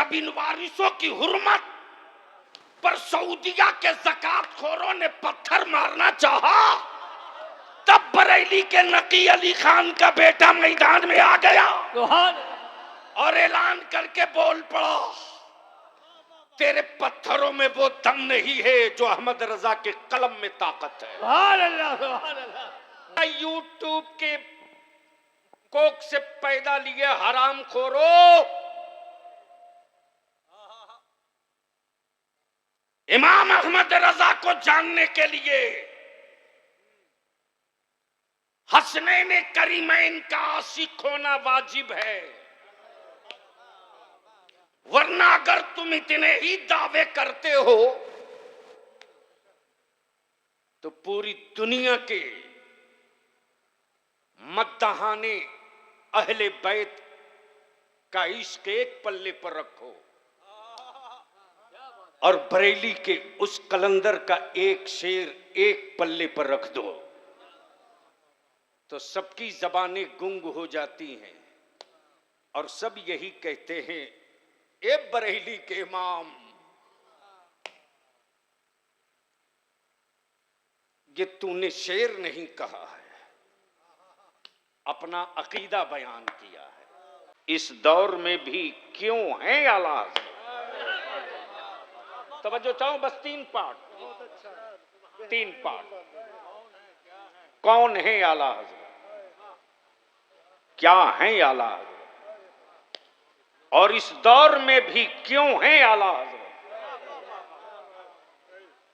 जब इन वारिसों की हुर्मत पर सऊदिया के ज़कात खोरों ने पत्थर मारना चाहा, तब बरेली के नकी अली खान का बेटा मैदान में आ गया और ऐलान करके बोल पड़ा, तेरे पत्थरों में वो दम नहीं है जो अहमद रजा के कलम में ताकत है। सुभान अल्लाह, सुभान अल्लाह। यूट्यूब के कोक से पैदा लिए हराम खोरो, इमाम अहमद रजा को जानने के लिए हसनैन करीमैन का आशिक होना वाजिब है, वरना अगर तुम इतने ही दावे करते हो तो पूरी दुनिया के मद्दाहाने अहले बैत का इश्क एक पल्ले पर रखो और बरेली के उस कलंदर का एक शेर एक पल्ले पर रख दो तो सबकी जबानें गुंग हो जाती हैं और सब यही कहते हैं, ए बरेली के इमाम, ये तूने शेर नहीं कहा है, अपना अकीदा बयान किया है। इस दौर में भी क्यों है आला हज़रत? तवज्जो चाहो, बस तीन पार्ट। कौन है आला हज़रत? क्या है आला हज़रत? और इस दौर में भी क्यों है आला हज़रत?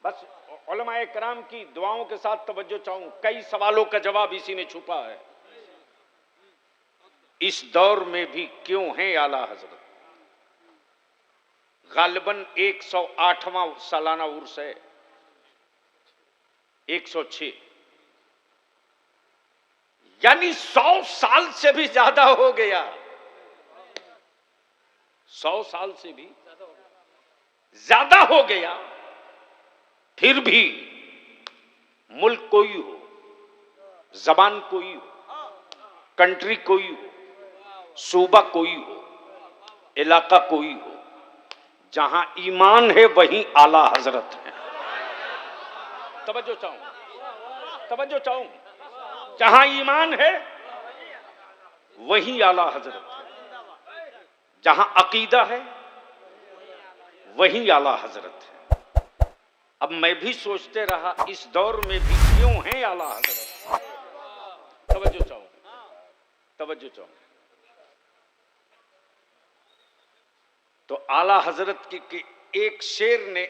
बस उलमाए कराम की दुआओं के साथ तवज्जो चाहूं, कई सवालों का जवाब इसी में छुपा है। इस दौर में भी क्यों है आला हज़रत? गालिबन 108वां सालाना उर्स है, 106, यानी 100 साल से भी ज्यादा हो गया। 100 साल से भी ज्यादा हो गया। फिर भी मुल्क कोई हो, जबान कोई हो, कंट्री कोई हो, सूबा कोई हो, इलाका कोई हो, जहां ईमान है वहीं आला हजरत है। तवज्जो चाहूं, जहां ईमान है वहीं आला हजरत है, जहां अकीदा है वहीं आला हजरत है। अब मैं भी सोचते रहा, इस दौर में भी क्यों है आला हजरत? तवज्जो चाहूं, तो आला हजरत के एक शेर ने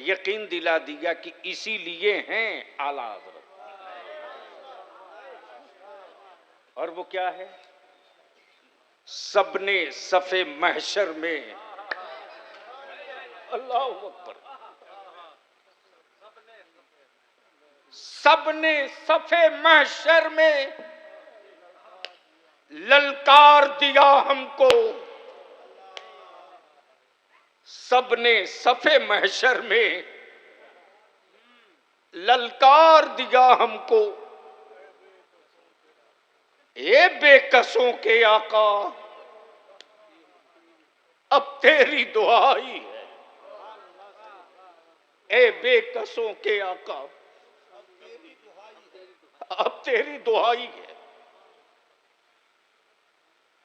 यकीन दिला दिया कि इसीलिए हैं आला हजरत। और वो क्या है? सबने सफे महशर में, अल्लाह अकबर, सबने सफे महशर में ललकार दिया हमको, सबने सफे महशर में ललकार दिया हमको, ए बेकसों के आका अब तेरी दुआई है, ए बेकसों के आका अब तेरी दुआई है,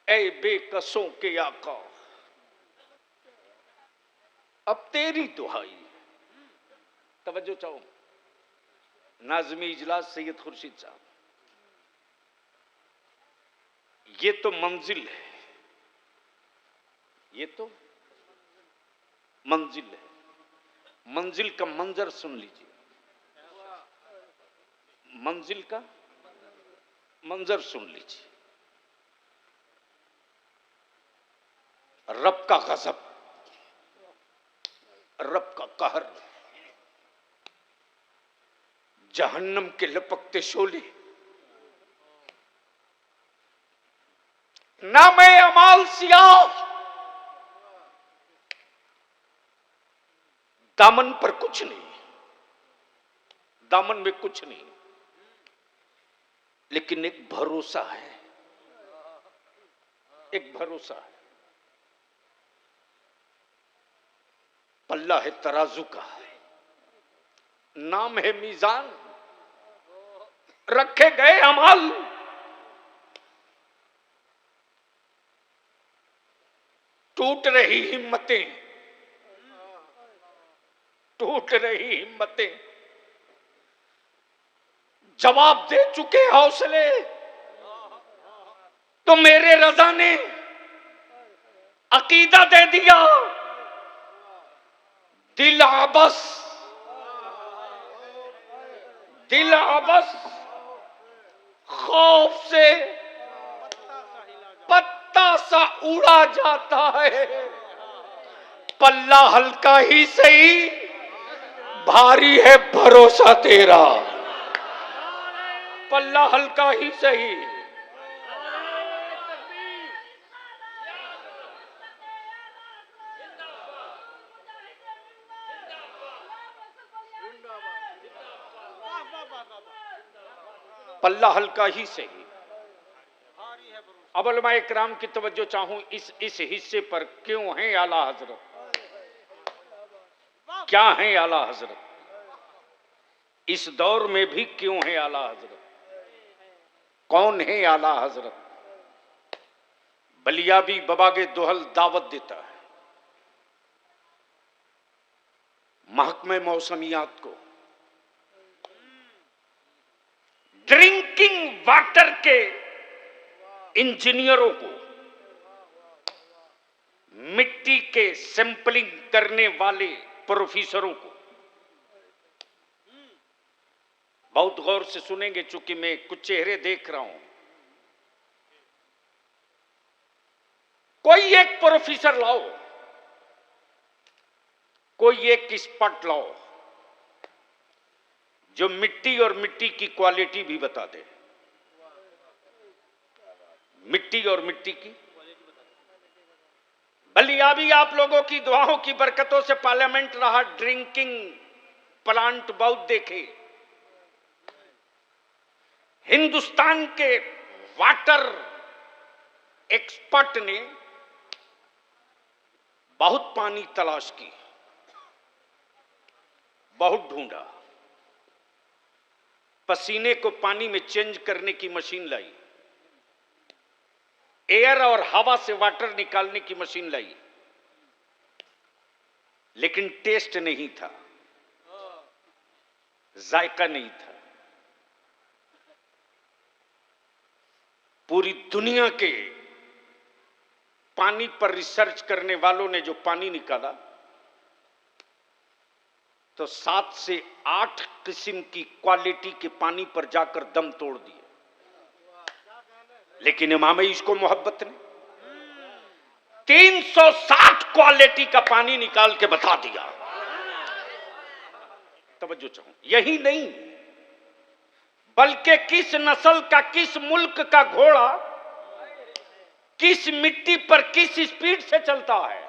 ए बेकसों के आका अब तेरी दुहाई है। तवज्जो चाहो, नाज़मी इजलास सैयद खुर्शीद साहब, ये तो मंजिल है, ये तो मंजिल है। मंजिल का मंजर सुन लीजिए, मंजिल का मंजर सुन लीजिए। रब का गज़ब, रब का कहर, जहन्नम के लपकते शोले, नामे अमाल सियाह, दामन पर कुछ नहीं, दामन में कुछ नहीं, लेकिन एक भरोसा है, एक भरोसा है। पल्ला है तराजू का, नाम है मीजान, रखे गए अमाल। टूट रही हिम्मतें, टूट रही हिम्मतें, जवाब दे चुके हौसले, तो मेरे रजा ने अकीदा दे दिया। दिल आबस, दिल आबस, खौफ से पत्ता सा उड़ा जाता है। पल्ला हल्का ही सही, भारी है भरोसा तेरा। पल्ला हल्का ही सही, पल्ला हल्का ही सही। अब उलमा इकराम की तवज्जो चाहूं इस हिस्से पर। क्यों हैं आला हजरत, क्या हैं आला हजरत, इस दौर में भी क्यों हैं आला हजरत, कौन है आला हजरत। बलियाबी बबागे दोहल दावत देता है महकमे मौसमियात को, ड्रिंकिंग वाटर के इंजीनियरों को, मिट्टी के सैंपलिंग करने वाले प्रोफेसरों को। बहुत गौर से सुनेंगे, चूंकि मैं कुछ चेहरे देख रहा हूं। कोई एक प्रोफेसर लाओ, कोई एक एक्सपर्ट लाओ जो मिट्टी और मिट्टी की क्वालिटी भी बता दे। मिट्टी और मिट्टी की बलियाबी आप लोगों की दुआओं की बरकतों से पार्लियामेंट रहा। ड्रिंकिंग प्लांट बहुत देखे। हिंदुस्तान के वाटर एक्सपर्ट ने बहुत पानी तलाश की, बहुत ढूंढा, पसीने को पानी में चेंज करने की मशीन लाई, एयर और हवा से वाटर निकालने की मशीन लाई, लेकिन टेस्ट नहीं था, जायका नहीं था। पूरी दुनिया के पानी पर रिसर्च करने वालों ने जो पानी निकाला, तो 7 से 8 किस्म की क्वालिटी के पानी पर जाकर दम तोड़ दिए। लेकिन इमाम इसको मोहब्बत ने 360 क्वालिटी का पानी निकाल के बता दिया। तवज्जो चाहूं, यही नहीं बल्कि किस नस्ल का, किस मुल्क का घोड़ा किस मिट्टी पर किस स्पीड से चलता है।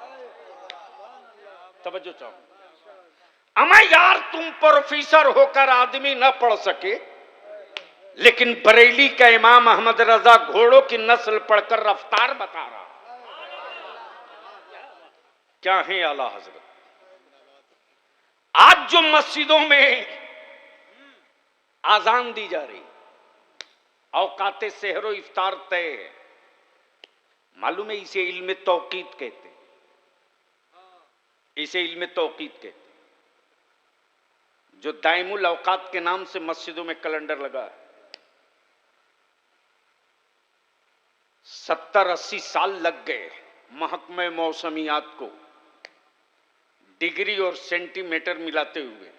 तवज्जो चाहूं, अमा यार तुम प्रोफेसर होकर आदमी ना पढ़ सके, लेकिन बरेली का इमाम अहमद रजा घोड़ों की नस्ल पढ़कर रफ्तार बता रहा। क्या है आला हजरत। आज जो मस्जिदों में आजान दी जा रही, औकाते सहरो इफ्तार तय, मालूम है इसे इल्म तौकीद कहते, इसे इल्म तौकीद कहते। जो दाइमुल औकात के नाम से मस्जिदों में कैलेंडर लगा है, 70-80 साल लग गए महकमे मौसमियात को डिग्री और सेंटीमीटर मिलाते हुए।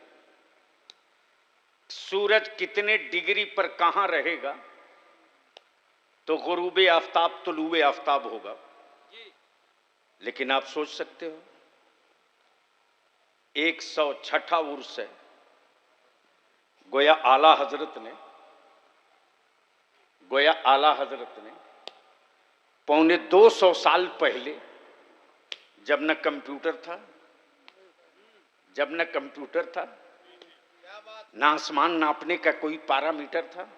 सूरज कितने डिग्री पर कहां रहेगा तो गुरूबे आफ्ताब तुलूए आफ्ताब होगा। लेकिन आप सोच सकते हो 106वां उर्स है, गोया आला हजरत ने पौने 200 साल पहले, जब न कंप्यूटर था, न आसमान नापने का कोई पैरामीटर था,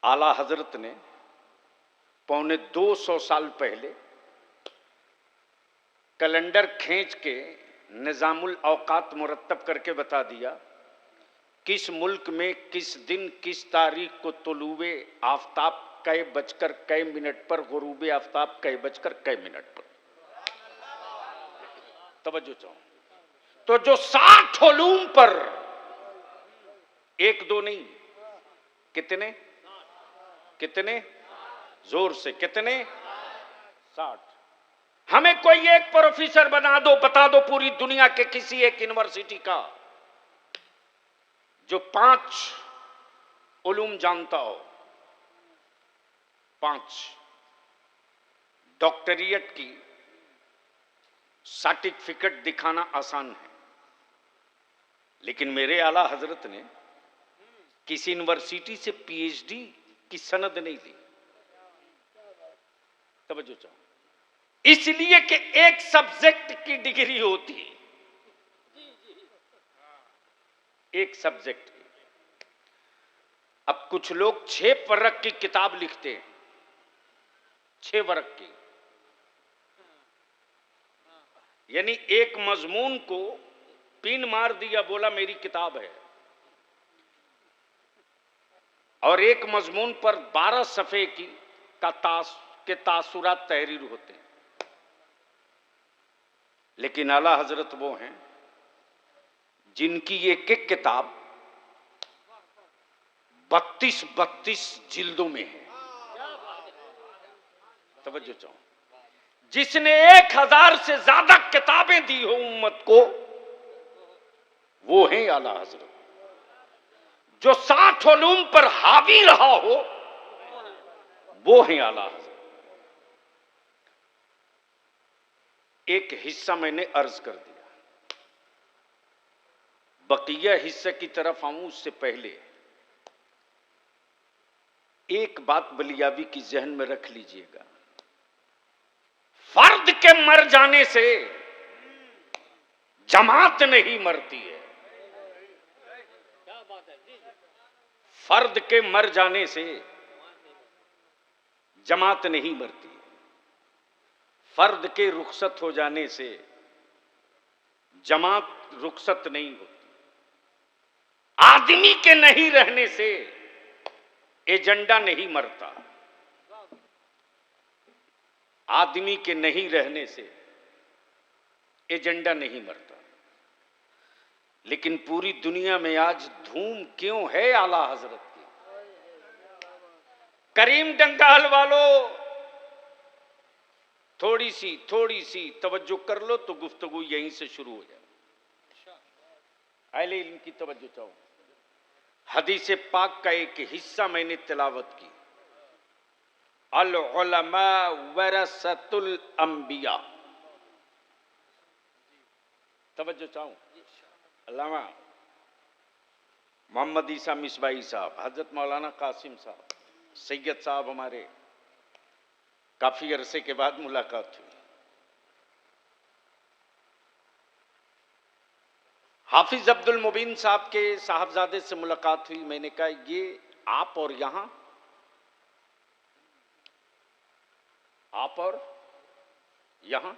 आला हजरत ने पौने 200 साल पहले कैलेंडर खींच के निजामुल औकात मुरत्तब करके बता दिया किस मुल्क में किस दिन किस तारीख को तुलुए आफ्ताब कै बजकर कै मिनट पर, गुरूबे आफ्ताब कै बजकर कै मिनट पर। तवज्जो चाहो। तो जो 60 उलूम पर, एक दो नहीं, कितने कितने, जोर से कितने, 60। हमें कोई एक प्रोफेसर बना दो, बता दो पूरी दुनिया के किसी एक यूनिवर्सिटी का जो 5 उलूम जानता हो। 5 डॉक्टरियत की सर्टिफिकेट दिखाना आसान है, लेकिन मेरे आला हजरत ने किसी यूनिवर्सिटी से पीएचडी की सनद नहीं दी। तवज्जो चाहो। इसलिए कि एक सब्जेक्ट की डिग्री होती है, एक सब्जेक्ट की। अब कुछ लोग 6 वर्ग की किताब लिखते हैं, 6 वर्ग की, यानी एक मजमून को पिन मार दिया, बोला मेरी किताब है, और एक मजमून पर 12 सफ़े की के तासुरात तहरीर होते हैं। लेकिन आला हजरत वो हैं जिनकी एक एक किताब 32 जिल्दों में है। तवज्जो चाहो। जिसने 1000 से ज्यादा किताबें दी हो उम्मत को, वो हैं आला हजरत। जो 60 उलूम पर हावी रहा हो, वो हैं आला हजरत। एक हिस्सा मैंने अर्ज कर दिया, बकिया हिस्से की तरफ आऊं उससे पहले एक बात बलियावी की जहन में रख लीजिएगा। फर्द के मर जाने से जमात नहीं मरती है। फर्द के मर जाने से जमात नहीं मरती है। फर्द के रुखसत हो जाने से जमात रुखसत नहीं होती। आदमी के नहीं रहने से एजेंडा नहीं मरता। आदमी के नहीं रहने से एजेंडा नहीं मरता। लेकिन पूरी दुनिया में आज धूम क्यों है आला हजरत की? करीम डंगाल वालों, थोड़ी सी तवज्जो कर लो तो गुफ्तगू यहीं से शुरू हो जाए। अहले इल्म की तवज्जो चाहो। हदीस पाक का एक हिस्सा मैंने तिलावत की। अल उलमा वरसतुल अंबिया। तवज्जो चाहो। अल्लामा मोहम्मद ईसा मिसबाई साहब, हजरत मौलाना कासिम साहब, सैयद साहब, हमारे काफी अरसे के बाद मुलाकात हुई। हाफिज अब्दुल मुबीन साहब के साहबजादे से मुलाकात हुई। मैंने कहा ये आप और यहां, आप और यहां?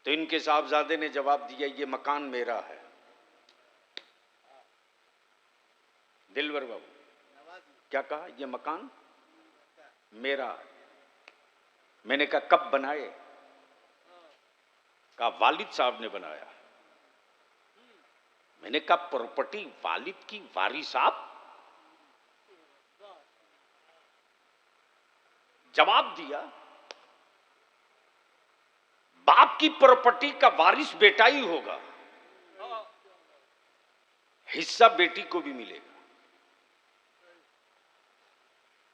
तो इनके साहबजादे ने जवाब दिया ये मकान मेरा है। दिलवर बाबू क्या कहा? ये मकान मेरा है। मैंने कहा कब बनाए? कहा वालिद साहब ने बनाया। मैंने कहा प्रॉपर्टी वालिद की, वारिस आप? जवाब दिया बाप की प्रॉपर्टी का वारिस बेटा ही होगा, हिस्सा बेटी को भी मिलेगा।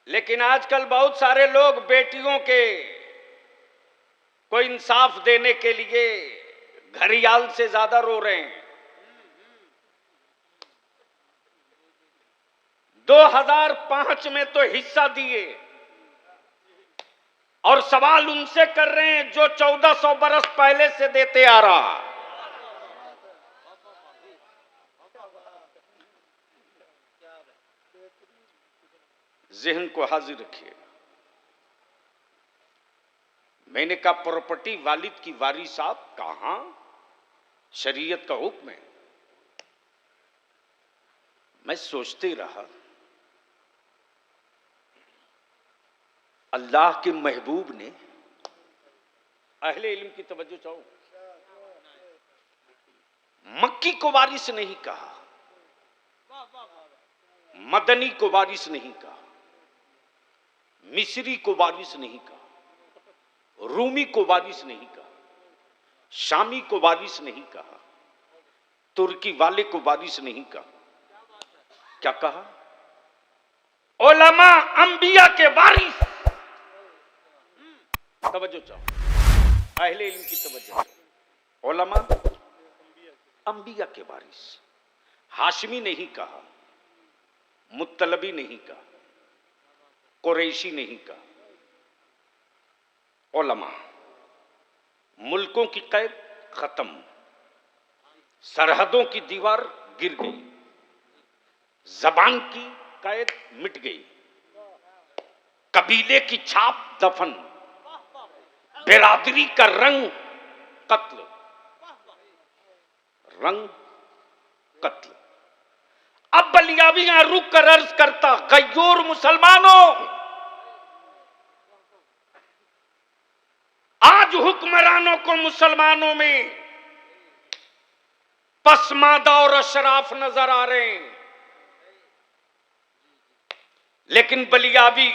लेकिन आजकल बहुत सारे लोग बेटियों के को इंसाफ देने के लिए घड़ियाल से ज्यादा रो रहे हैं। 2005 में तो हिस्सा दिए और सवाल उनसे कर रहे हैं जो 1400 बरस पहले से देते आ रहा। जहन को हाजिर रखिए। मैंने कहा प्रॉपर्टी वालिद की वारिस आप कहां, शरीयत का हुक्म है। मैं सोचते रहा, अल्लाह के महबूब ने, अहले इल्म की तवज्जो चाहो, मक्की को वारिस नहीं कहा, मदनी को वारिस नहीं कहा, मिस्री को वारिस नहीं कहा, रूमी को वारिस नहीं कहा, शामी को वारिस नहीं कहा, तुर्की वाले को वारिस नहीं कहा। क्या कहा? उलमा अंबिया के वारिस। तवज्जो चाहो, अहले इल्म की तवज्जो चाहो। उलमा अंबिया के वारिस। हाशमी नहीं कहा, मुत्तलबी नहीं कहा, कुरैशी नहीं कहा। उलमा, मुल्कों की कैद खत्म, सरहदों की दीवार गिर गई, जबान की कैद मिट गई, कबीले की छाप दफन, बिरादरी का रंग कत्ल, रंग कत्ल। अब बलियाबियां रुक कर अर्ज करता, गयूर मुसलमानों, आज हुक्मरानों को मुसलमानों में पसमादा और अशराफ नजर आ रहे हैं, लेकिन बलियाबी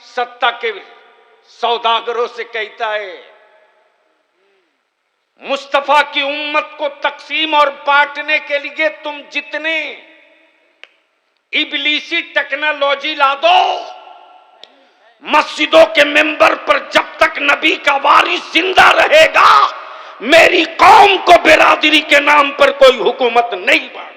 सत्ता के सौदागरों से कहता है, मुस्तफा की उम्मत को तकसीम और बांटने के लिए तुम जितने इबलीसी टेक्नोलॉजी ला दो, मस्जिदों के मेंबर पर जब तक नबी का वारिस जिंदा रहेगा, मेरी कौम को बिरादरी के नाम पर कोई हुकूमत नहीं बांट।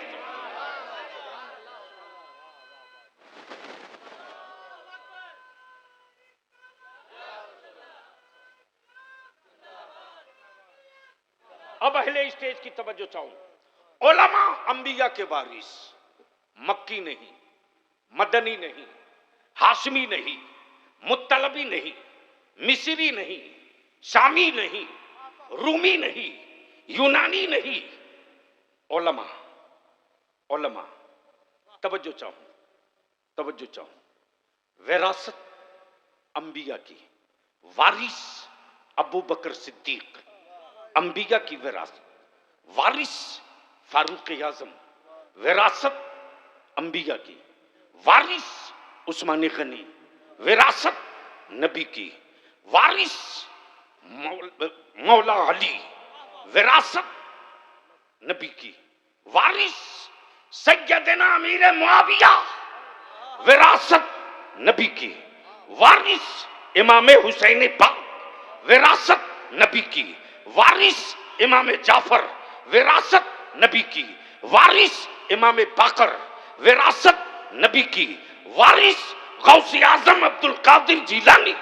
अब अहले स्टेज की तवज्जो चाहूं। उलमा अंबिया के वारिस, मक्की नहीं, मदनी नहीं, हाशमी नहीं, मुत्तलबी नहीं, मिस्री नहीं, शामी नहीं, रूमी नहीं, यूनानी नहीं। उलमा, उलमा, तवज्जो चाहूं, तवज्जो चाहूं। विरासत अंबिया की, वारिस अबू बकर सिद्दीक, अंबिया की विरासत, वारिस फारूक आजम, विरासत अंबिया की, वारिस उस्मान गनी, विरासत नबी की, वारिस मौला अली, विरासत नबी की, वारिस सैयदना अमीर मुआविया, विरासत नबी की, वारिस इमाम हुसैन पाक, विरासत नबी की, वारिस इमाम जाफर, विरासत नबी की, वारिस इमाम बाकर, विरासत नबी की, वारिस गौसे आजम अब्दुल कादिर जिलानी,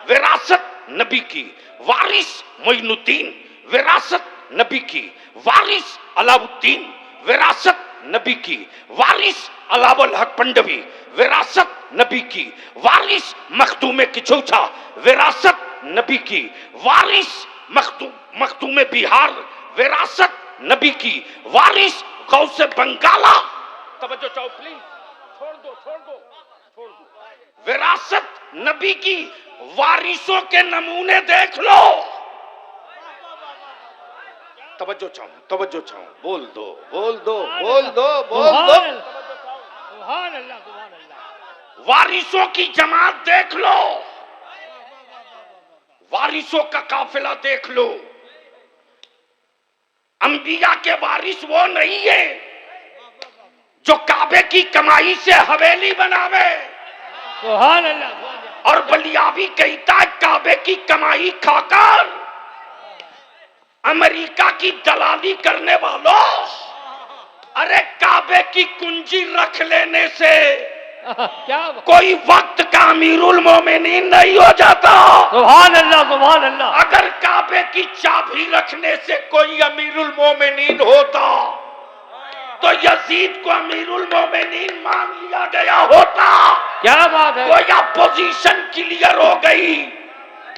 विरासत नबी की, वारिस मोइनुद्दीन, विरासत नबी की, वारिस अलाउद्दीन, विरासत नबी की, वारिस अलाउल हक पंडवी, विरासत नबी की, वारिस मखदूम किचौछा, विरासत नबी की, वारिस मखदूम बिहार, विरासत नबी की, वारिस गौसे बंगाला। तवज्जो चाहो प्लीज, छोड़ दो, छोड़ दो, छोड़ दो। विरासत नबी की वारिसों के नमूने देख लो। तवज्जो चाहो, तवज्जो चाहो, बोल दो, बोल दो, बोल दो, बोल दो। सुभान अल्लाह, सुभान अल्लाह। वारिसों की जमात देख लो, वारिसों का काफिला देख लो। अंबिया के वारिस वो नहीं है जो काबे की कमाई से हवेली बनावे। सुभान अल्लाह। और बलियाबी कहता है काबे की कमाई खाकर अमेरिका की दलाली करने वालों, अरे काबे की कुंजी रख लेने से क्या कोई वक्त का अमीरुल मोमिनीन नहीं हो जाता। सुभान अल्लाह, सुभान अल्लाह। अगर काबे की चाबी रखने से कोई अमीरुल मोमिनीन होता तो यजीद को अमीरुल मोमिनीन मान लिया गया होता। क्या बात है। गोया पोजीशन क्लियर हो गई।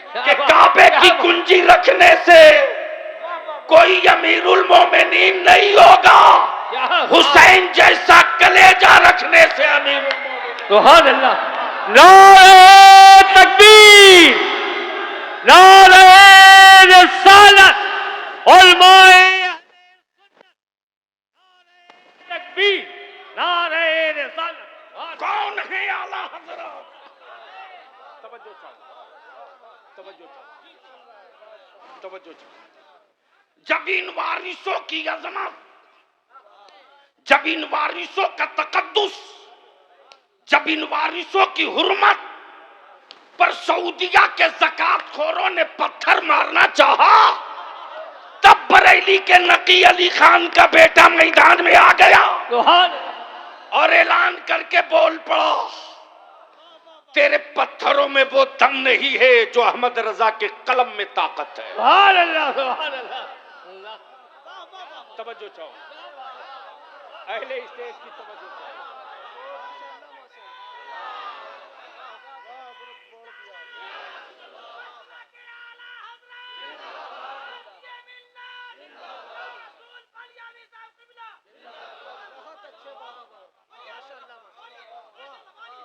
कि काबे की कुंजी रखने से कोई अमीरुल मोमिनीन नहीं होगा, हुसैन जैसा कलेजा रखने से अमीरुल मोमिनीन। सुभान अल्लाह। नारे तकबीर, नारे रिसालत, उलमाए तकबीर, नारे रिसालत। कौन है आला हजरत? तवज्जो चाहो। जब इन वारिसों की अजमत, जब इन वारिसों का तकद्दुस, जब इन वारिसों की हुर्मत पर सऊदिया के ज़कात खोरों ने पत्थर मारना चाहा, तब बरेली के नकी अली खान का बेटा मैदान में आ गया और ऐलान करके बोल पड़ा, तेरे पत्थरों में वो दम नहीं है जो अहमद रजा के कलम में ताकत है। सुभान अल्लाह, सुभान अल्लाह। तवज्जो चाहो, अहले स्टेज की तवज्जो चाहो।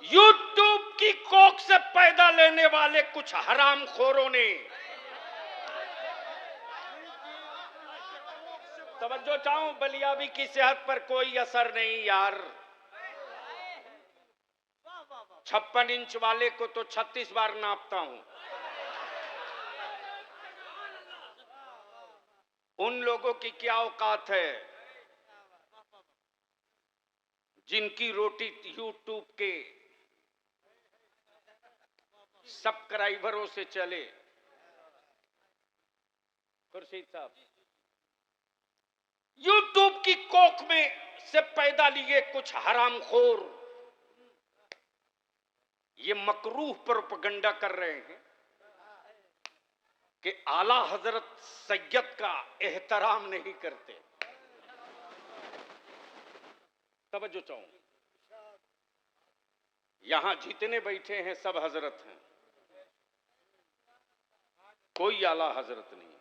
यूट्यूब की कोख से पैदा लेने वाले कुछ हराम खोरों ने, तवज्जो चाहूं, बलियाबी की सेहत पर कोई असर नहीं यार। 56 इंच वाले को तो 36 बार नापता हूं। उन लोगों की क्या औकात है जिनकी रोटी यूट्यूब के सब्सक्राइबरों से चले। खुर्शीद साहब, यूट्यूब की कोख में से पैदा लिए कुछ हरामखोर ये मकरूह प्रोपेगेंडा कर रहे हैं कि आला हजरत सैयद का एहतराम नहीं करते। तवज्जो चाहूं, यहां जितने बैठे हैं सब हजरत हैं, कोई आला हजरत नहीं।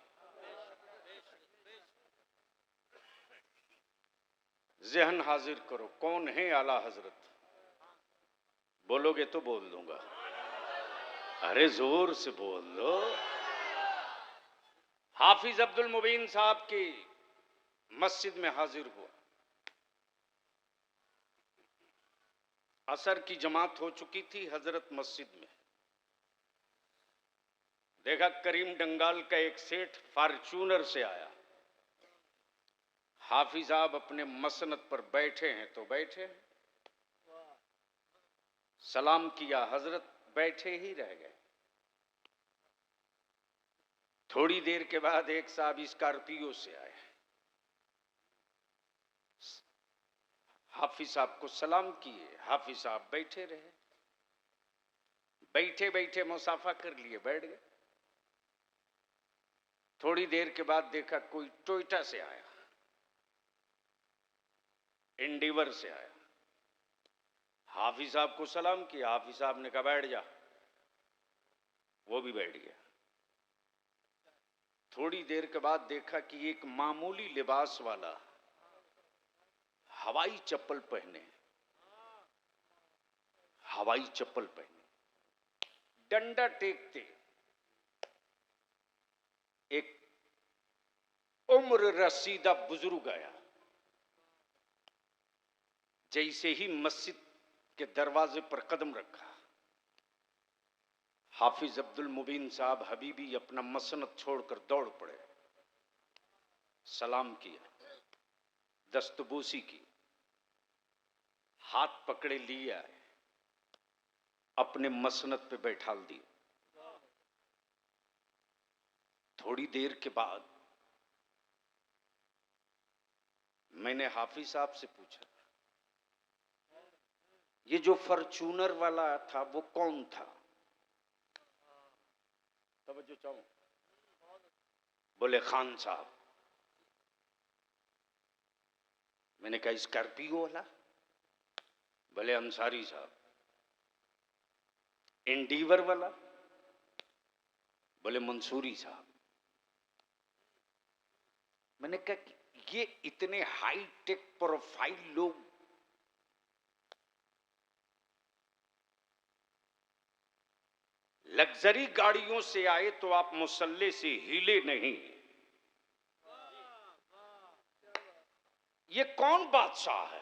जहन हाजिर करो, कौन है आला हजरत? बोलोगे तो बोल दूंगा। अरे जोर से बोल लो। हाफिज अब्दुल मुबीन साहब की मस्जिद में हाजिर हुआ। असर की जमात हो चुकी थी हजरत मस्जिद में। देखा करीम डंगाल का एक सेठ फॉर्च्यूनर से आया। हाफिज साहब अपने मसनद पर बैठे हैं तो बैठे हैं, सलाम किया, हजरत बैठे ही रह गए। थोड़ी देर के बाद एक साहब स्कॉर्पियो से आए, हाफिज साहब को सलाम किए, हाफिज साहब बैठे रहे, बैठे बैठे मुसाफा कर लिए, बैठ गए। थोड़ी देर के बाद देखा कोई टोयोटा से आया, एंडीवर से आया, हाफिज साहब को सलाम किया, हाफिज साहब ने कहा बैठ जा, वो भी बैठ गया। थोड़ी देर के बाद देखा कि एक मामूली लिबास वाला हवाई चप्पल पहने, हवाई चप्पल पहने, डंडा टेकते एक उम्र रसीदा बुजुर्ग आया। जैसे ही मस्जिद के दरवाजे पर कदम रखा, हाफिज अब्दुल मुबीन साहब हबीबी अपना मसनद छोड़कर दौड़ पड़े, सलाम किया, दस्तबूसी की, हाथ पकड़े लिया, अपने मसनद पे बैठा दिए। थोड़ी देर के बाद मैंने हाफिज साहब से पूछा, ये जो फॉर्च्यूनर वाला था वो कौन था? तवज्जो चाहूं, बोले खान साहब। मैंने कहा स्कॉर्पियो वाला? बोले अंसारी साहब। एंडीवर वाला? बोले मंसूरी साहब। मैंने कहा कि ये इतने हाई टेक प्रोफाइल लोग लग्जरी गाड़ियों से आए तो आप मुसल्ले से हिले नहीं। ये कौन बादशाह है?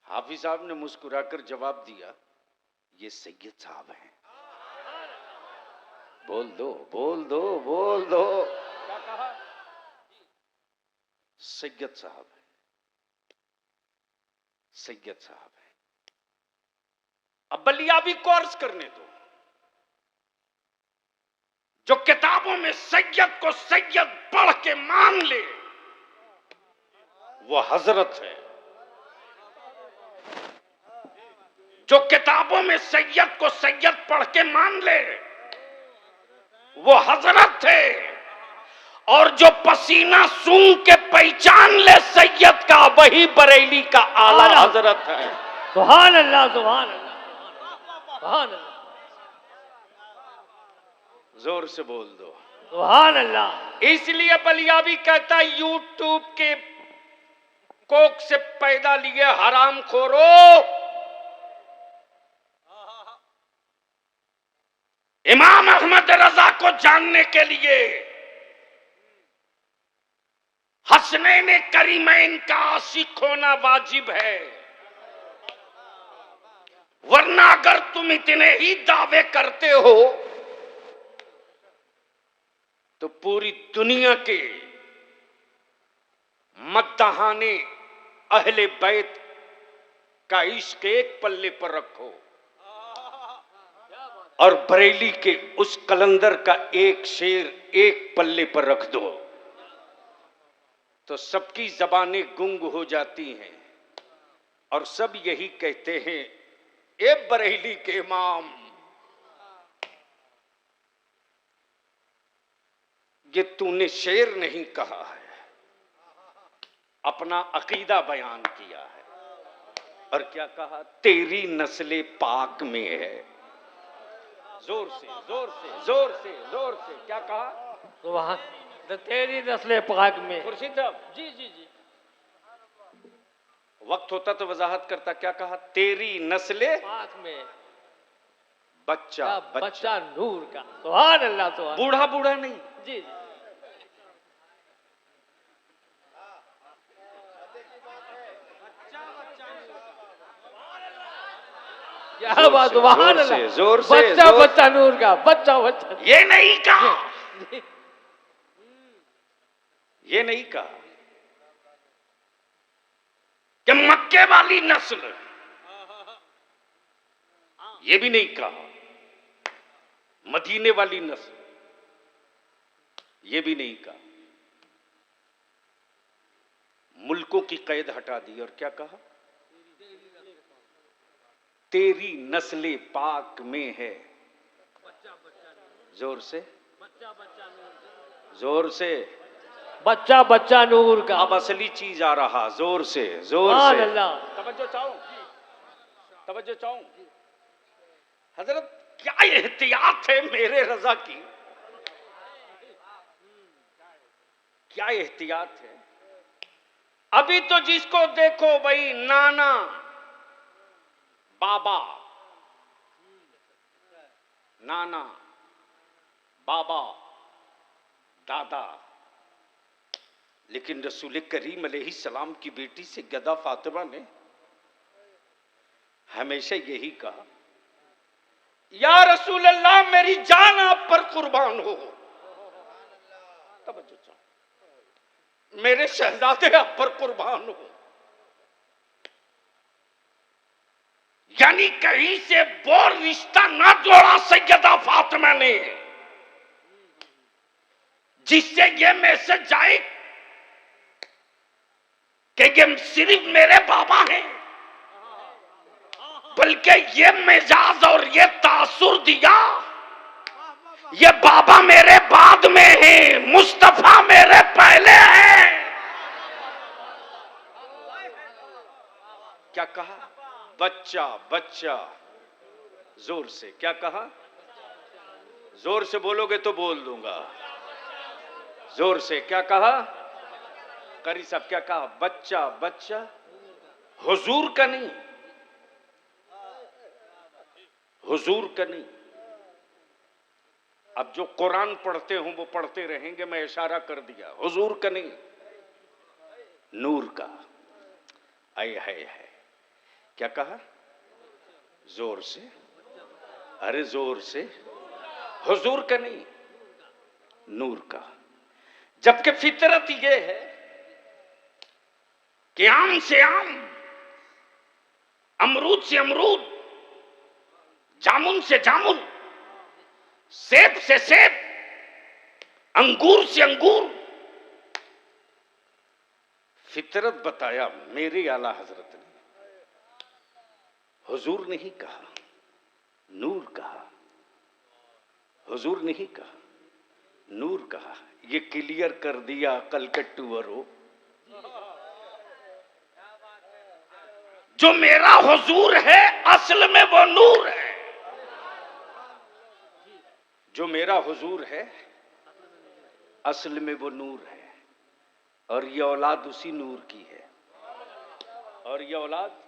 हाफिज साहब ने मुस्कुराकर जवाब दिया, ये सैयद साहब हैं। बोल दो बोल दो बोल दो। क्या कहा? सैयद साहब है, सैयद साहब है। अब बलियाबी कोर्स करने दो। जो किताबों में सैयद को सैयद पढ़ के मान ले वो हजरत है। जो किताबों में सैयद को सैयद पढ़ के मान ले वो हजरत है। और जो पसीना सूंघ के पहचान ले सैयद का, वही बरेली का आला हजरत है। सुभान अल्लाह, सुभान अल्लाह, सुभान अल्लाह। जोर से बोल दो सुभान अल्लाह। इसलिए बलियाबी कहता है, यूट्यूब के कोक से पैदा लिए हराम खोरो। इमाम अहमद रजा को जानने के लिए हसनैन करीमैन का आशिक होना वाजिब है, वरना अगर तुम इतने ही दावे करते हो तो पूरी दुनिया के मद्दहाने अहले बैत का इश्क एक पल्ले पर रखो और बरेली के उस कलंदर का एक शेर एक पल्ले पर रख दो तो सबकी जबानें गुंग हो जाती हैं और सब यही कहते हैं, ए बरेली के इमाम, ये तूने शेर नहीं कहा है, अपना अकीदा बयान किया है। और क्या कहा? तेरी नस्ले पाक में है। जोर से जोर से जोर से जोर से क्या कहा? सुभान, तो तेरी नस्ले पाक में। खुर्शीद साहब, जी जी जी। वक्त होता तो वजाहत करता। क्या कहा? तेरी नस्ले पाक में, बच्चा बच्चा नूर का। सुभान अल्लाह, सुभान। बूढ़ा बूढ़ा नहीं। जी जी। क्या बात, सुभान अल्लाह। जोर से बच्चा बच्चा नूर का, बच्चा बच्चा। ये नहीं कहा, ये नहीं कहा कि मक्के वाली नस्ल, ये भी नहीं कहा मदीने वाली नस्ल, ये भी नहीं कहा। मुल्कों की कैद हटा दी और क्या कहा? तेरी नस्ले पाक में है। जोर से जोर से, बच्चा बच्चा नूर का। अब असली चीज आ रहा। जोर से जोर सुभान से। अल्लाह। तवज्जो चाहूं, तवज्जो चाहूं। हजरत, क्या एहतियात है मेरे रजा की, क्या एहतियात है। अभी तो जिसको देखो भाई, नाना बाबा, नाना बाबा दादा, लेकिन रसूल करीम अलैहिस्सलाम की बेटी से गदा फातिमा ने हमेशा यही कहा, या रसूल अल्लाह, मेरी जान आप पर कुर्बान हो। तवज्जो चाहो, मेरे शहजादे आप पर कुर्बान हो। यानी कहीं से वो रिश्ता ना जोड़ा सैयदा फातिमा ने जिससे ये मैसेज जाए कि ये सिर्फ मेरे बाबा हैं, बल्कि ये मिजाज और ये तासुर दिया, ये बाबा मेरे बाद में है, मुस्तफा मेरे पहले है। क्या कहा? बच्चा बच्चा, जोर से क्या कहा? जोर से बोलोगे तो बोल दूंगा। जोर से क्या कहा? करी साहब क्या कहा? बच्चा बच्चा, हुजूर का नहीं, हुजूर का नहीं। अब जो कुरान पढ़ते हो वो पढ़ते रहेंगे, मैं इशारा कर दिया, हुजूर का नहीं, नूर का। आए है क्या कहा? जोर से, अरे जोर से, हुजूर का नहीं, नूर का। जबकि फितरत ये है कि आम से आम, अमरूद से अमरूद, जामुन से जामुन, सेब से सेब, अंगूर से अंगूर, फितरत बताया मेरे आला हजरत ने। हुजूर नहीं कहा, नूर कहा। हुजूर नहीं कहा, नूर कहा। ये क्लियर कर दिया अकल के टूअरों। जो मेरा हुजूर है असल में वो नूर है। जो मेरा हुजूर है असल में वो नूर है, और ये औलाद उसी नूर की है। और ये औलाद,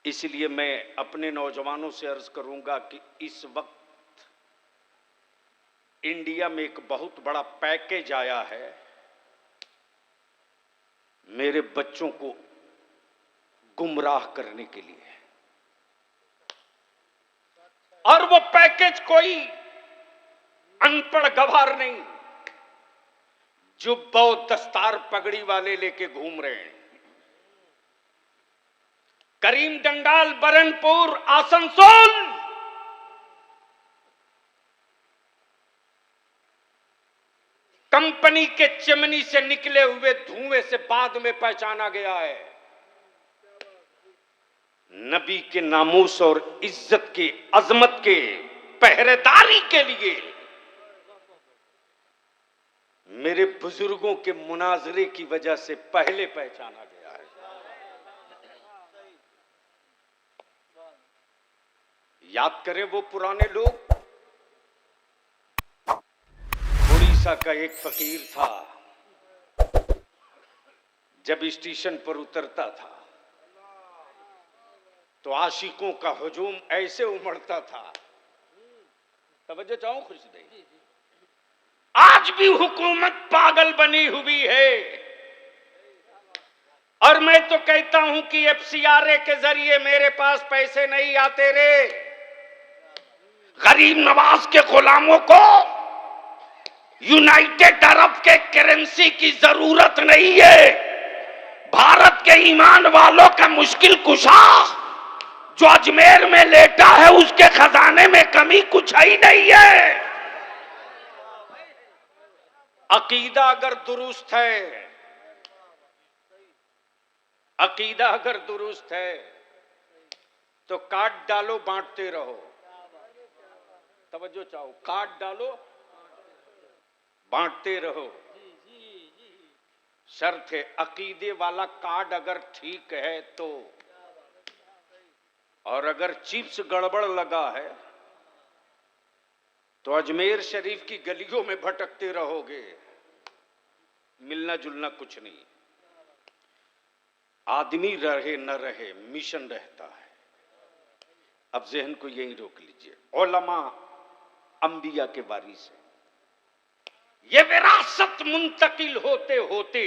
इसलिए मैं अपने नौजवानों से अर्ज करूंगा कि इस वक्त इंडिया में एक बहुत बड़ा पैकेज आया है मेरे बच्चों को गुमराह करने के लिए। और वो पैकेज कोई अनपढ़ गवार नहीं, जुब्बा दस्तार पगड़ी वाले लेके घूम रहे हैं। करीम डंडाल, बरनपुर, आसनसोल, कंपनी के चिमनी से निकले हुए धुएं से बाद में पहचाना गया है। नबी के नामूस और इज्जत के, अजमत के पहरेदारी के लिए मेरे बुजुर्गों के मुनाजरे की वजह से पहले पहचाना गया है। याद करें वो पुराने लोग। उड़ीसा का एक फकीर था, जब स्टेशन पर उतरता था तो आशिकों का हुजूम ऐसे उमड़ता था। तवज्जो चाहूं खुर्शीद, आज भी हुकूमत पागल बनी हुई है। और मैं तो कहता हूं कि एफसीआरए के जरिए मेरे पास पैसे नहीं आते रे। गरीब नवाज के गुलामों को यूनाइटेड अरब के करेंसी की जरूरत नहीं है। भारत के ईमान वालों का मुश्किल कुशा जो अजमेर में लेटा है, उसके खजाने में कमी कुछ ही नहीं है। अकीदा अगर दुरुस्त है, अकीदा अगर दुरुस्त है तो काट डालो, बांटते रहो। तवज्जो चाहो, काट डालो, बांटते रहो। शर्त है अकीदे वाला कार्ड अगर ठीक है तो। और अगर चिप्स गड़बड़ लगा है तो अजमेर शरीफ की गलियों में भटकते रहोगे, मिलना जुलना कुछ नहीं। आदमी रहे न रहे, मिशन रहता है। अब जहन को यही रोक लीजिए। उलमा अंबिया के वारिस है। ये विरासत मुंतकिल होते होते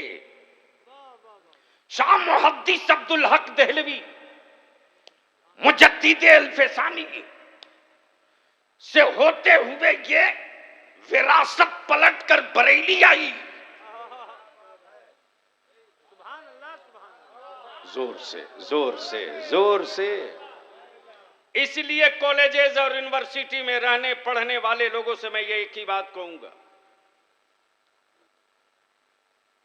शाह मुहद्दिस अब्दुल हक दहलवी मुजद्दिद अल्फसानी से होते हुए ये विरासत पलट कर बरेली आई। जोर से जोर से जोर से। इसलिए कॉलेजेस और यूनिवर्सिटी में रहने पढ़ने वाले लोगों से मैं ये एक ही बात कहूंगा,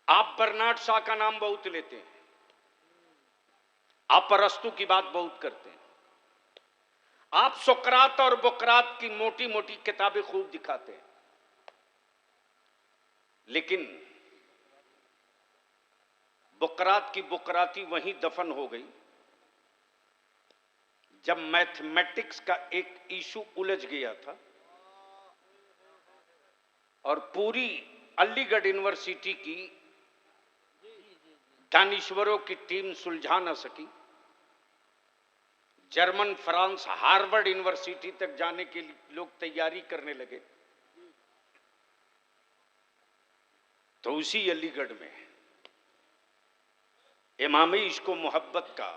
आप बर्नार्ड शॉ का नाम बहुत लेते हैं, आप अरस्तू की बात बहुत करते हैं, आप सुकरात और बुकरात की मोटी मोटी किताबें खूब दिखाते हैं, लेकिन बुकरात की बुकराती वहीं दफन हो गई जब मैथमेटिक्स का एक इशू उलझ गया था और पूरी अलीगढ़ यूनिवर्सिटी की दानिश्वरों की टीम सुलझा न सकी, जर्मन, फ्रांस, हार्वर्ड यूनिवर्सिटी तक जाने के लिए लोग तैयारी करने लगे, तो उसी अलीगढ़ में इमाम इश्को मोहब्बत का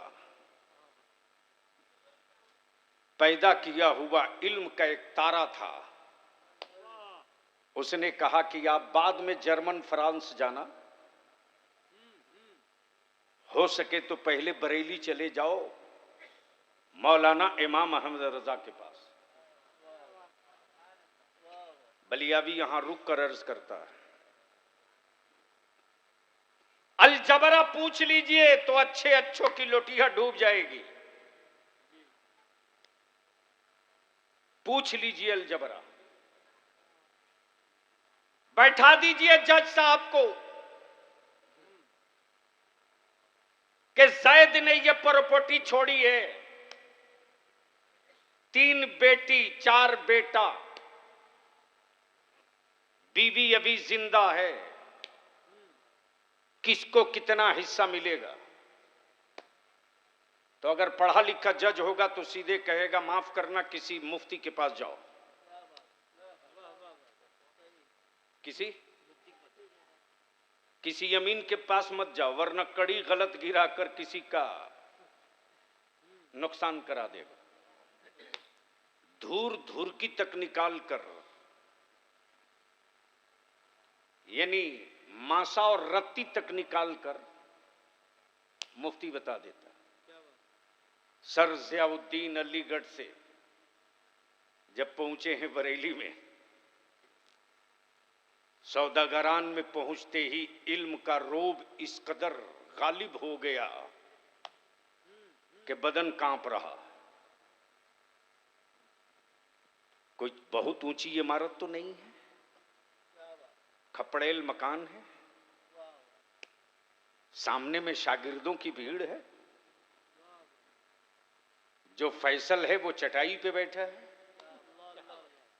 पैदा किया हुआ इल्म का एक तारा था। उसने कहा कि आप बाद में जर्मन, फ्रांस जाना, हो सके तो पहले बरेली चले जाओ, मौलाना इमाम अहमद रजा के पास। बलियावी यहां रुक कर अर्ज करता है, अलजबरा पूछ लीजिए तो अच्छे अच्छों की लोटिया डूब जाएगी। पूछ लीजिए अलजबरा, बैठा दीजिए जज साहब को कि जैद ने यह प्रॉपर्टी छोड़ी है, 3 बेटी 4 बेटा, बीवी अभी जिंदा है, किसको कितना हिस्सा मिलेगा। तो अगर पढ़ा लिखा जज होगा तो सीधे कहेगा माफ करना, किसी मुफ्ती के पास जाओ, किसी यमीन के पास मत जाओ, वरना कड़ी गलत गिराकर किसी का नुकसान करा देगा। धूर धूर की तक निकाल कर, यानी मासा और रत्ती तक निकाल कर मुफ्ती बता देता। सर ज़ियाउद्दीन अलीगढ़ से जब पहुंचे हैं बरेली में, सौदागरान में पहुंचते ही इल्म का रोब इस कदर गालिब हो गया कि बदन कांप रहा। कोई बहुत ऊंची इमारत तो नहीं है, खपड़ेल मकान है, सामने में शागिर्दों की भीड़ है, जो फैसल है वो चटाई पे बैठा है,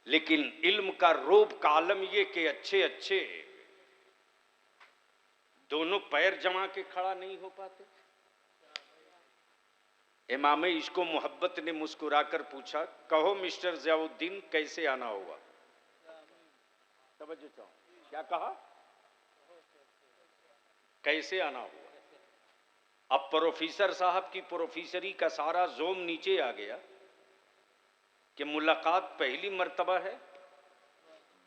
लेकिन इल्म का रोब का आलम ये कि अच्छे अच्छे दोनों पैर जमा के खड़ा नहीं हो पाते। इमाम इश्को मोहब्बत ने मुस्कुराकर पूछा, कहो मिस्टर ज़ियाउद्दीन कैसे आना होगा। तवज्जो चाहो, क्या कहा, कैसे आना होगा। अब प्रोफेसर साहब की प्रोफेसरी का सारा जोम नीचे आ गया कि मुलाकात पहली मर्तबा है,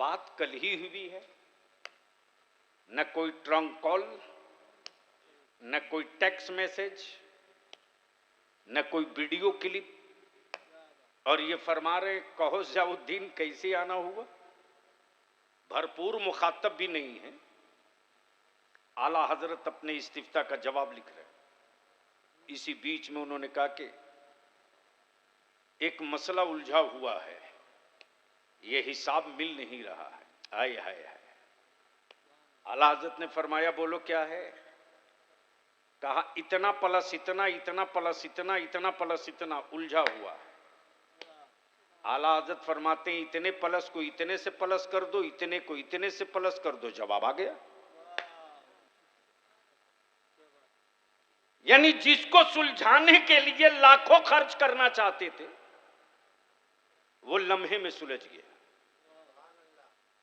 बात कल ही हुई है, न कोई ट्रंक कॉल, न कोई टेक्स्ट मैसेज, न कोई वीडियो क्लिप, और ये फरमा रहे कहो ज़ियाउद्दीन कैसे आना हुआ। भरपूर मुखातब भी नहीं है। आला हजरत अपने इस्तिफ्ता का जवाब लिख रहे। इसी बीच में उन्होंने कहा कि एक मसला उलझा हुआ है, यह हिसाब मिल नहीं रहा है। आए हाय हाय। आला हजरत ने फरमाया बोलो क्या है। कहा इतना प्लस इतना, इतना प्लस इतना, इतना प्लस इतना उलझा हुआ है। आला हजरत फरमाते हैं इतने प्लस को इतने से प्लस कर दो, इतने को इतने से प्लस कर दो, जवाब आ गया। यानी जिसको सुलझाने के लिए लाखों खर्च करना चाहते थे वो लम्हे में सुलझ गया।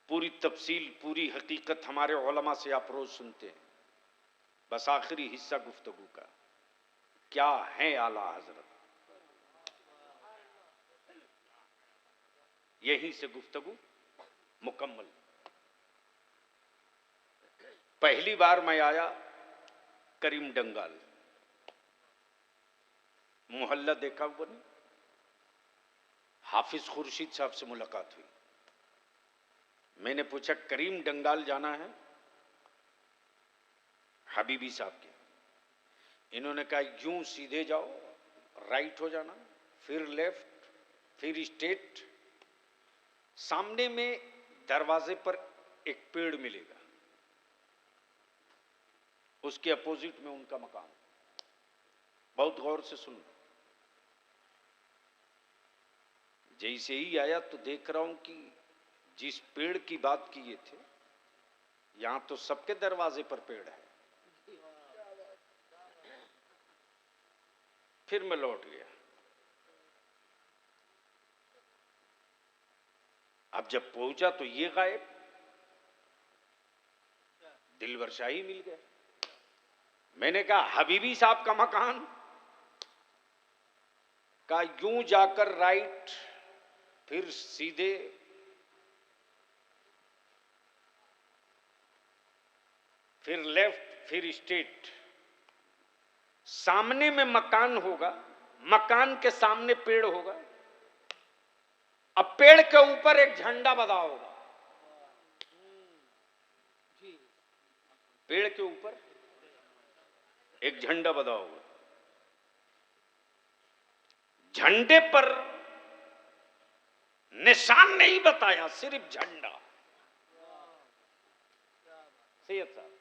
पूरी तफसील, पूरी हकीकत हमारे उलमा से आप रोज सुनते हैं। बस आखिरी हिस्सा गुफ्तगू का, क्या है आला हजरत, यहीं से गुफ्तगू मुकम्मल। पहली बार मैं आया करीम डंगाल, मोहल्ला देखा हुआ नहीं। हाफिज खुर्शीद साहब से मुलाकात हुई। मैंने पूछा करीम डंगाल जाना है हबीबी साहब के। इन्होंने कहा यूं सीधे जाओ, राइट हो जाना, फिर लेफ्ट, फिर स्ट्रेट, सामने में दरवाजे पर एक पेड़ मिलेगा, उसके अपोजिट में उनका मकान। बहुत गौर से सुनो। जैसे ही आया तो देख रहा हूं कि जिस पेड़ की बात किए थे यहां तो सबके दरवाजे पर पेड़ है। फिर मैं लौट गया। अब जब पहुंचा तो ये गायब, दिलवर शाही मिल गए। मैंने कहा हबीबी साहब का मकान? का यूं जाकर राइट, फिर सीधे, फिर लेफ्ट, फिर स्ट्रेट। सामने में मकान होगा, मकान के सामने पेड़ होगा, अब पेड़ के ऊपर एक झंडा बंधा होगा। पेड़ के ऊपर एक झंडा बंधा होगा। झंडे पर निशान नहीं बताया, सिर्फ झंडा। सैयद साहब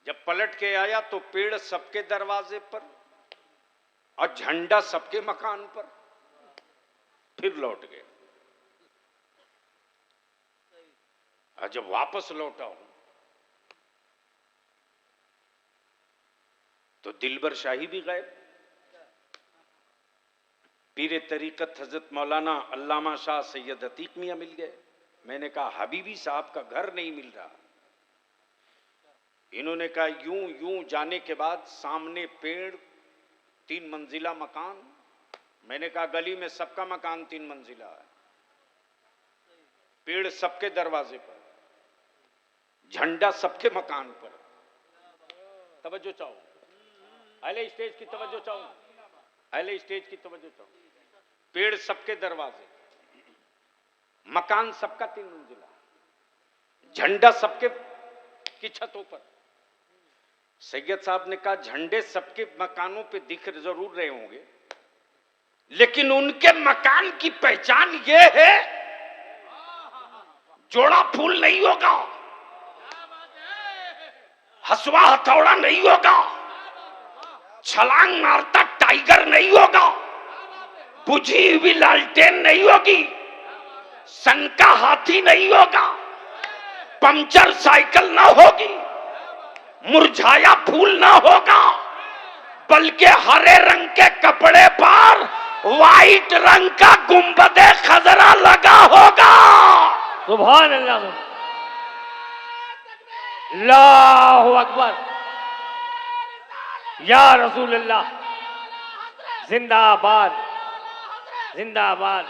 जब पलट के आया तो पेड़ सबके दरवाजे पर और झंडा सबके मकान पर। फिर लौट गए। और जब वापस लौटा हूं तो दिलबर शाही भी गायब। पीरे तरीकत हजरत मौलाना अल्लामा शाह सैयद अतीक मियां मिल गए। मैंने कहा हबीबी साहब का घर नहीं मिल रहा। इन्होंने कहा यूं यूं जाने के बाद सामने पेड़, 3 मंजिला मकान। मैंने कहा गली में सबका मकान 3 मंजिला है, पेड़ सबके दरवाजे पर, झंडा सबके मकान पर। तवज्जो चाहो, अहले स्टेज की तवज्जो चाहो, अहले स्टेज की तवज्जो चाहो। पेड़ सबके दरवाजे, मकान सबका 3 मंजिला, झंडा सबके की छतों पर। सैयद साहब ने कहा झंडे सबके मकानों पे दिख जरूर रहे होंगे, लेकिन उनके मकान की पहचान ये है, जोड़ा फूल नहीं होगा, हसवा हथौड़ा नहीं होगा, छलांग मारता टाइगर नहीं होगा, बुझी हुई लालटेन नहीं होगी, सन का हाथी नहीं होगा, पंचर साइकिल ना होगी, मुरझाया फूल ना होगा, बल्कि हरे रंग के कपड़े पर व्हाइट रंग का गुंबदे खजरा लगा होगा। सुभान अल्लाह, अल्लाहु अकबर, या रसूल अल्लाह, जिंदाबाद जिंदाबाद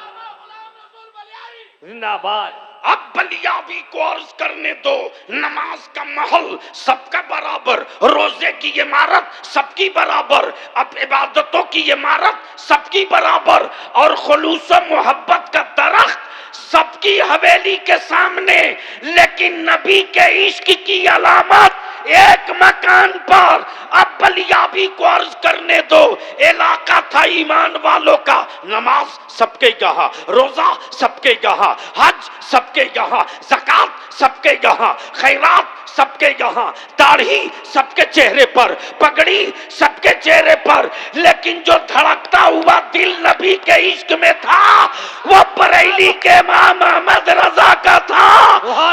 जिंदाबाद। अब बलियाबी को अर्ज करने दो, नमाज का महल सबका बराबर, रोजे की इमारत सबकी बराबर, अब इबादतों की इमारत सबकी बराबर, और खुलूस मोहब्बत का दरख्त सबकी हवेली के सामने। लेकिन नबी के इश्क की अलामत एक मकान पर। अब बलियाबी को अर्ज करने दो, इलाका था ईमान वालों का, नमाज सबके यहाँ, रोजा सबके यहाँ, हज सबके यहाँ, ज़कात सबके यहाँ, खैरात सबके यहाँ, दाढ़ी सबके चेहरे पर, पगड़ी सबके चेहरे पर। लेकिन जो धड़कता हुआ दिल नबी के इश्क में था वो बरेली के इमाम अहमद रजा का था,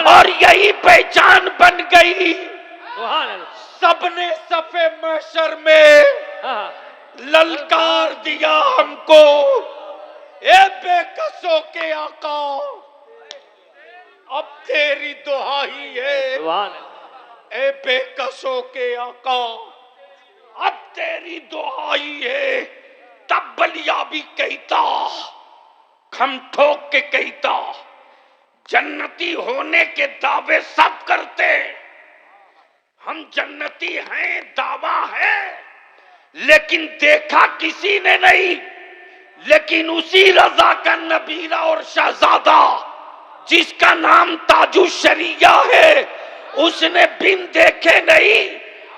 और यही पहचान बन गई। सबने सफे महशर में ललकार दिया हमको, ए बेकसों के आका अब तेरी दुहाई है, ए बेकसों के आका अब तेरी दुहाई है। तब बलियाबी कहता, खम ठोक के कहता, जन्नती होने के दावे सब करते, हम जन्नती हैं दावा है, लेकिन देखा किसी ने नहीं। लेकिन उसी रजा का नबीरा और शहजादा जिसका नाम ताजु शरिया है, उसने बिन देखे नहीं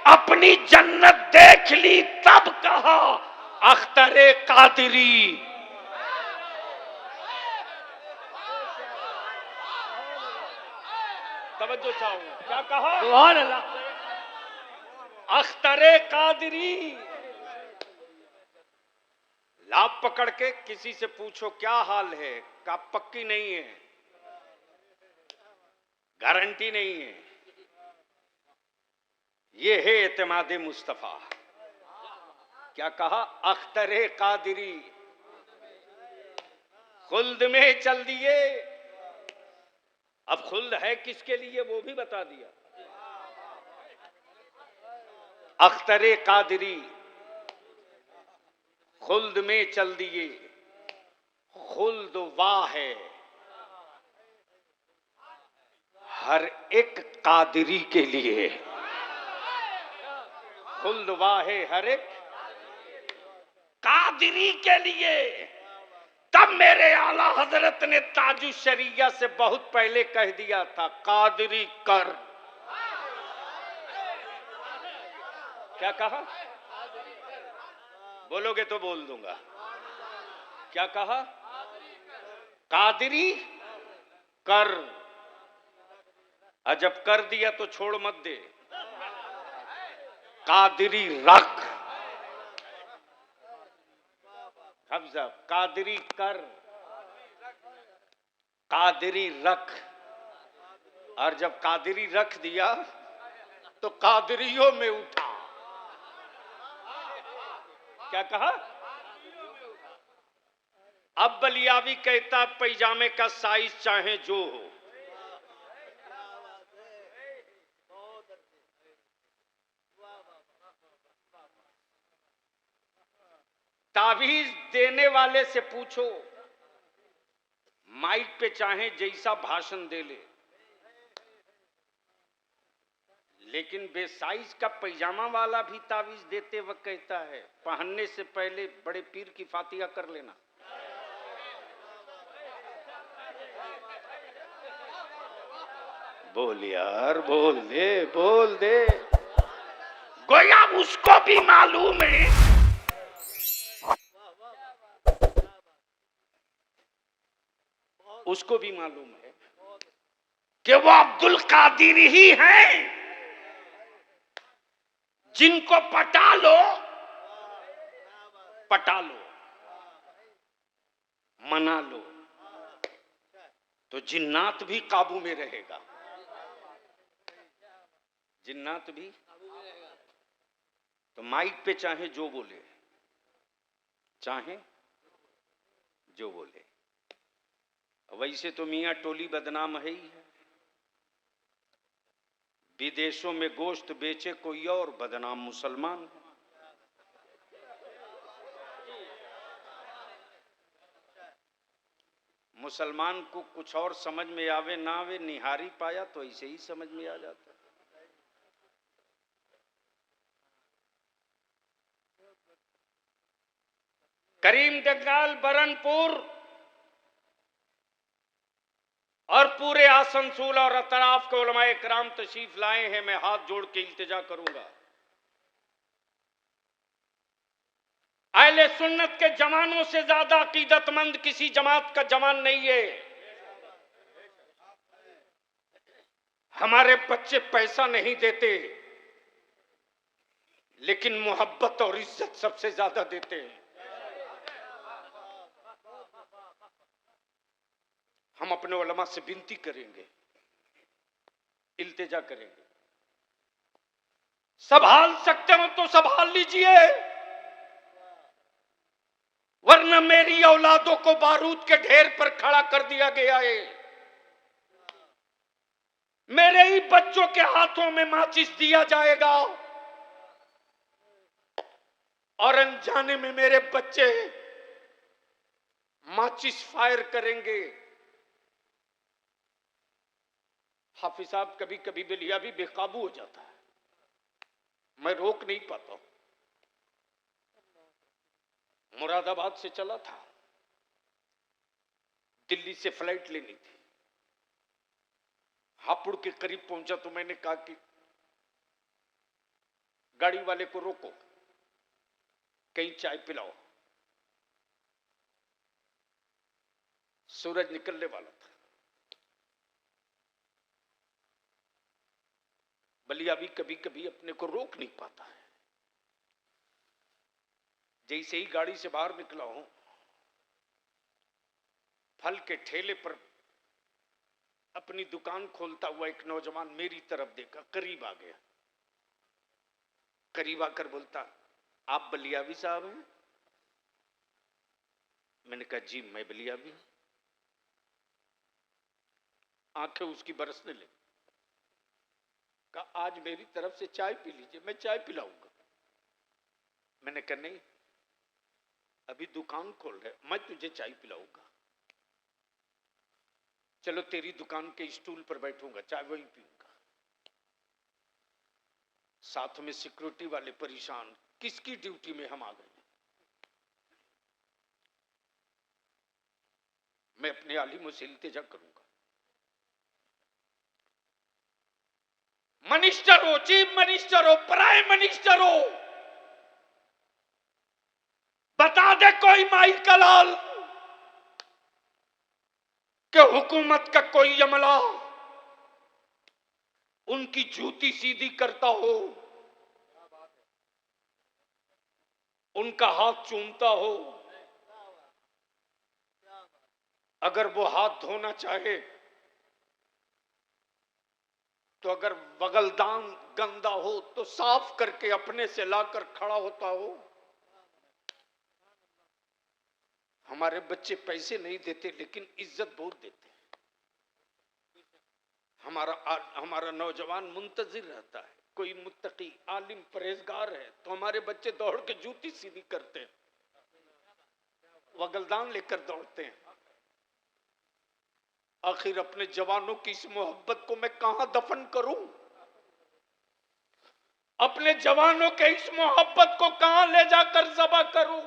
अपनी जन्नत देख ली। तब कहा अख्तरे कादिरी, तवज्जो चाहूंगा, क्या कहा? सुभान अल्लाह, अख्तरे कादिरी लाभ पकड़ के किसी से पूछो क्या हाल है, का पक्की नहीं है, गारंटी नहीं है। ये है एतमादे मुस्तफा। क्या कहा? अख्तरे कादिरी खुल्द में चल दिए। अब खुल्द है किसके लिए वो भी बता दिया। अख्तरे कादिरी खुल्द में चल दिए, खुल्द वाह है हर एक कादिरी के लिए। खुल्द वाह है हर एक कादिरी के लिए। तब मेरे आला हजरत ने ताजु शरिया से बहुत पहले कह दिया था, कादिरी कर। क्या कहा? बोलोगे तो बोल दूंगा। क्या कहा? कादिरी कर। जब कर दिया तो छोड़ मत दे, कादिरी रख। हफ्जा, कादिरी कर, कादिरी रख। और जब कादिरी रख दिया तो कादिरियों में उठा। क्या कहा? अब बलियावी कहता पैजामे का साइज चाहे जो हो, तावीज देने वाले से पूछो, माइक पे चाहे जैसा भाषण दे ले, लेकिन बेसाइज का पैजामा वाला भी तावीज देते वक्त कहता है पहनने से पहले बड़े पीर की फातिहा कर लेना। बोल यार, बोल दे, बोल दे। गोया उसको भी मालूम है, उसको भी मालूम है कि वो अब्दुल कादिर ही हैं जिनको पटा लो, पटा लो, मना लो तो जिन्नात भी काबू में रहेगा। जिन्नात भी। तो माइक पे चाहे जो बोले, चाहे जो बोले। वैसे तो मियां टोली बदनाम है ही है। विदेशों में गोश्त बेचे कोई और, बदनाम मुसलमान है। मुसलमान को कुछ और समझ में आवे ना आवे, निहारी पाया तो ऐसे ही समझ में आ जाता है। करीम जंगाल, बरनपुर और पूरे आसनसोल और अतराफ के उलमाए किराम तशरीफ लाए हैं। मैं हाथ जोड़ के इल्तिजा करूंगा, अहले सुन्नत के जवानों से ज्यादा अकीदतमंद किसी जमात का जवान नहीं है। हमारे बच्चे पैसा नहीं देते, लेकिन मोहब्बत और इज्जत सबसे ज्यादा देते हैं। हम अपने उलमा से विनती करेंगे, इल्तिजा करेंगे, संभाल सकते हो तो संभाल लीजिए, वरना मेरी औलादों को बारूद के ढेर पर खड़ा कर दिया गया है। मेरे ही बच्चों के हाथों में माचिस दिया जाएगा और अनजाने में मेरे बच्चे माचिस फायर करेंगे। हाफिज साहब, कभी कभी बेलिया भी बेकाबू हो जाता है, मैं रोक नहीं पाता हूं। मुरादाबाद से चला था, दिल्ली से फ्लाइट लेनी थी। हापुड़ के करीब पहुंचा तो मैंने कहा कि गाड़ी वाले को रोको, कहीं चाय पिलाओ। सूरज निकलने वाला था। बलिया भी कभी कभी अपने को रोक नहीं पाता है। जैसे ही गाड़ी से बाहर निकला हूं, फल के ठेले पर अपनी दुकान खोलता हुआ एक नौजवान मेरी तरफ देखा, करीब आ गया। करीब आकर बोलता, आप बलियावी साहब हैं? मैंने कहा जी मैं बलियावी हूं। आंखें उसकी बरसने लगी। कहा आज मेरी तरफ से चाय पी लीजिए, मैं चाय पिलाऊंगा। मैंने कहा नहीं, अभी दुकान खोल रहे, मैं तुझे चाय पिलाऊंगा। चलो तेरी दुकान के स्टूल पर बैठूंगा, चाय वहीं पीऊंगा। साथ में सिक्योरिटी वाले परेशान, किसकी ड्यूटी में हम आ गए। मैं अपने आलिमों से इल्तिजा करूंगा, मिनिस्टर हो, चीफ मिनिस्टर हो, प्राइम मिनिस्टर हो, बता दे कोई माई का लाल कि हुकूमत का कोई अमला उनकी जूती सीधी करता हो, उनका हाथ चूमता हो। अगर वो हाथ धोना चाहे तो अगर बगलदान गंदा हो तो साफ करके अपने से लाकर खड़ा होता हो। हमारे बच्चे पैसे नहीं देते लेकिन इज्जत बहुत देते। हमारा नौजवान मुंतजिर रहता है, कोई मुत्तकी आलिम परहेजगार है तो हमारे बच्चे दौड़ के जूती सीधी करते हैं, वगलदान लेकर दौड़ते हैं। आखिर अपने जवानों की इस मोहब्बत को मैं कहां दफन करूं? अपने जवानों के इस मोहब्बत को कहां ले जाकर ज़बह करूं?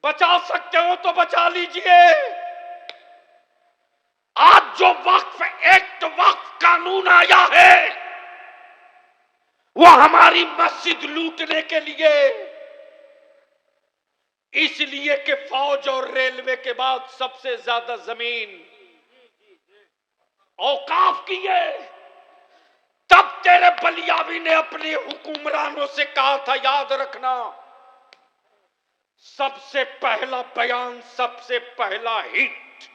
बचा सकते हो तो बचा लीजिए। आज जो वक्फ एक्ट, वक्फ कानून आया है वो हमारी मस्जिद लूटने के लिए, इसलिए कि फौज और रेलवे के बाद सबसे ज्यादा जमीन औकाफ की है। तब तेरे बलियावी ने अपने हुक्मरानों से कहा था, याद रखना, सबसे पहला बयान, सबसे पहला हिट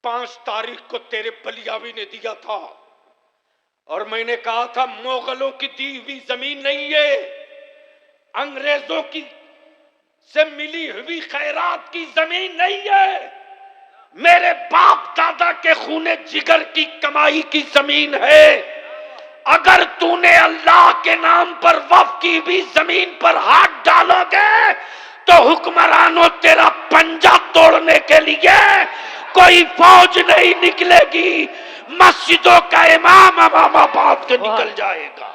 5 तारीख को तेरे बलियावी ने दिया था। और मैंने कहा था मुगलों की दी हुई जमीन नहीं है, अंग्रेजों की से मिली हुई खैरात की जमीन नहीं है, मेरे बाप दादा के खूने जिगर की कमाई की जमीन है। अगर तूने अल्लाह के नाम पर वक्फ की भी जमीन पर हाथ डालोगे तो हुक्मरानों तेरा पंजा तोड़ने के लिए कोई फौज नहीं निकलेगी, मस्जिदों का इमाम इमामाबाद से निकल जाएगा।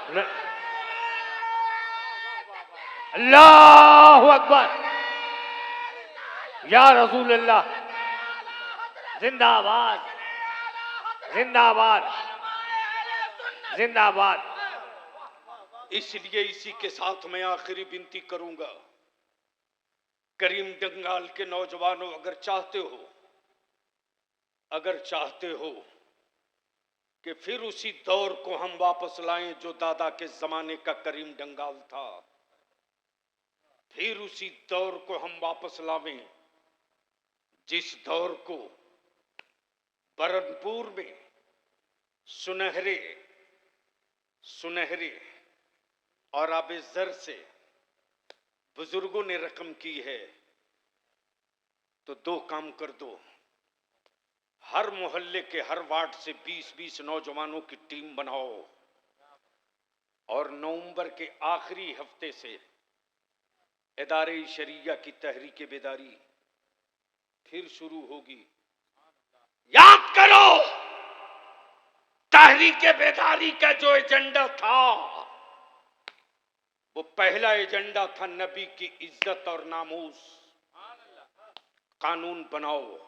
अल्लाहु अकबर, या रसूल अल्लाह, जिंदाबाद जिंदाबाद जिंदाबाद। इसलिए इसी के साथ मैं आखिरी विनती करूंगा, करीम दंगाल के नौजवानों, अगर चाहते हो कि फिर उसी दौर को हम वापस लाएं जो दादा के जमाने का करीम दंगाल था, फिर उसी दौर को हम वापस लावें जिस दौर को बरनपुर में सुनहरे और आबेजर से बुजुर्गों ने रकम की है, तो 2 काम कर दो। हर मोहल्ले के हर वार्ड से 20-20 नौजवानों की टीम बनाओ और नवंबर के आखिरी हफ्ते से इदारे शरिया की तहरीक बेदारी फिर शुरू होगी। याद करो, तहरीक बेदारी का जो एजेंडा था वो पहला एजेंडा था नबी की इज्जत और नामूस। कानून बनाओ।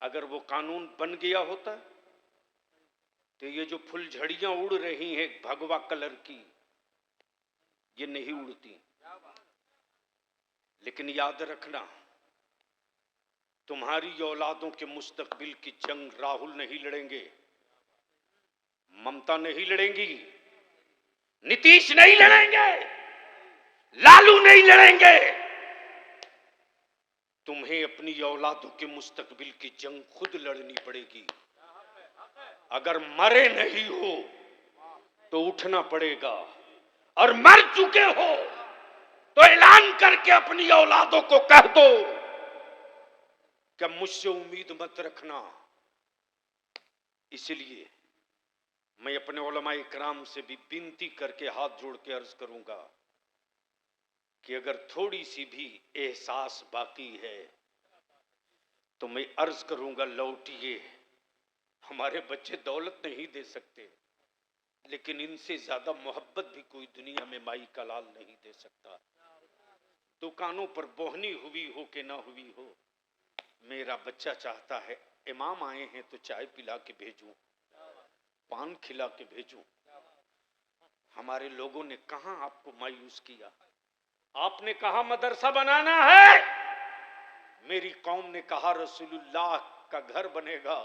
अगर वो कानून बन गया होता तो ये जो फुलझड़ियां उड़ रही हैं भगवा कलर की, ये नहीं उड़ती। लेकिन याद रखना, तुम्हारी औलादों के मुस्तकबिल की जंग राहुल नहीं लड़ेंगे, ममता नहीं लड़ेंगी, नीतीश नहीं लड़ेंगे, लालू नहीं लड़ेंगे। तुम्हें अपनी औलादों के मुस्तकबिल की जंग खुद लड़नी पड़ेगी। अगर मरे नहीं हो तो उठना पड़ेगा, और मर चुके हो तो ऐलान करके अपनी औलादों को कह दो कि मुझसे उम्मीद मत रखना। इसलिए मैं अपने उलमाए इकराम से भी विनती करके हाथ जोड़ के अर्ज करूंगा कि अगर थोड़ी सी भी एहसास बाकी है तो मैं अर्ज करूंगा, लौटिए। हमारे बच्चे दौलत नहीं दे सकते, लेकिन इनसे ज्यादा मोहब्बत भी कोई दुनिया में माई का लाल नहीं दे सकता। दुकानों पर बोहनी हुई हो कि ना हुई हो, मेरा बच्चा चाहता है इमाम आए हैं तो चाय पिला के भेजूं, पान खिला के भेजूं। हमारे लोगों ने कहां आपको मायूस किया? आपने कहा मदरसा बनाना है, मेरी कौम ने कहा रसूलुल्लाह का घर बनेगा।